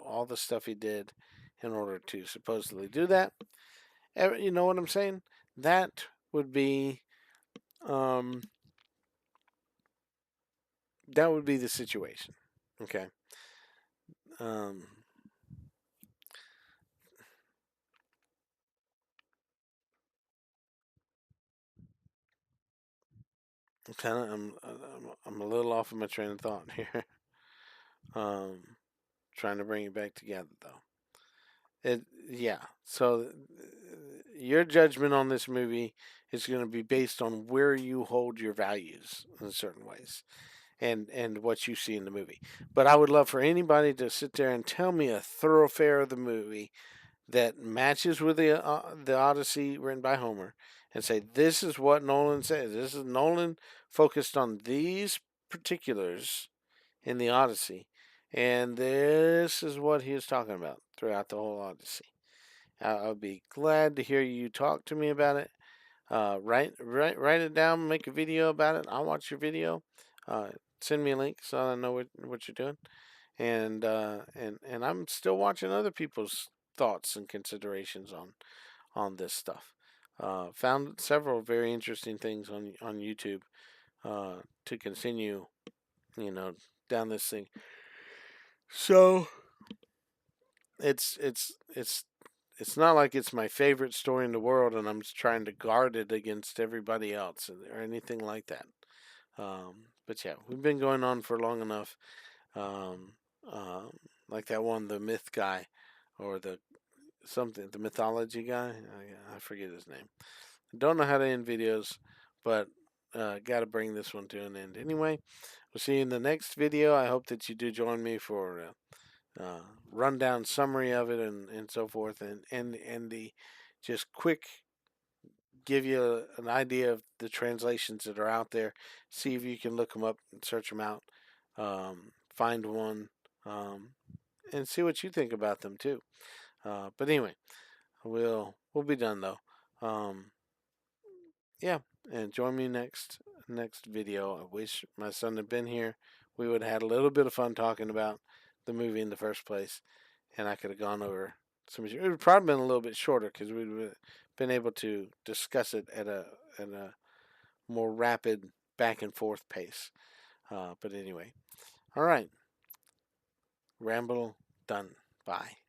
all the stuff he did in order to supposedly do that. You know what I'm saying? That would be um, the situation. Okay. Um, I'm a little off of my train of thought here. um, Trying to bring it back together though. Yeah. So your judgment on this movie is going to be based on where you hold your values in certain ways, and what you see in the movie. But I would love for anybody to sit there and tell me a thoroughfare of the movie that matches with the Odyssey written by Homer, and say this is what Nolan says. This is Nolan focused on these particulars in the Odyssey, and this is what he was talking about throughout the whole Odyssey. I'll be glad to hear you talk to me about it. Write it down, make a video about it. I'll watch your video. Uh, Send me a link so I know what you're doing. And I'm still watching other people's thoughts and considerations on this stuff. Found several very interesting things on YouTube to continue, you know, down this thing. So it's it's not like it's my favorite story in the world, and I'm trying to guard it against everybody else or anything like that. But yeah, we've been going on for long enough. Um, um, like that one, the myth guy, or the mythology guy. I forget his name. Don't know how to end videos, but got to bring this one to an end anyway. We'll see you in the next video. I hope that you do join me for rundown summary of it and so forth, and the just quick give you an idea of the translations that are out there. See if you can look them up and search them out. Find one um, and see what you think about them too. But anyway, we'll be done though. Um, yeah, and join me next video. I wish my son had been here. We would have had a little bit of fun talking about the movie in the first place, and I could have gone over some. It would probably been a little bit shorter because we'd been able to discuss it at a more rapid back and forth pace. But anyway, all right, ramble done. Bye.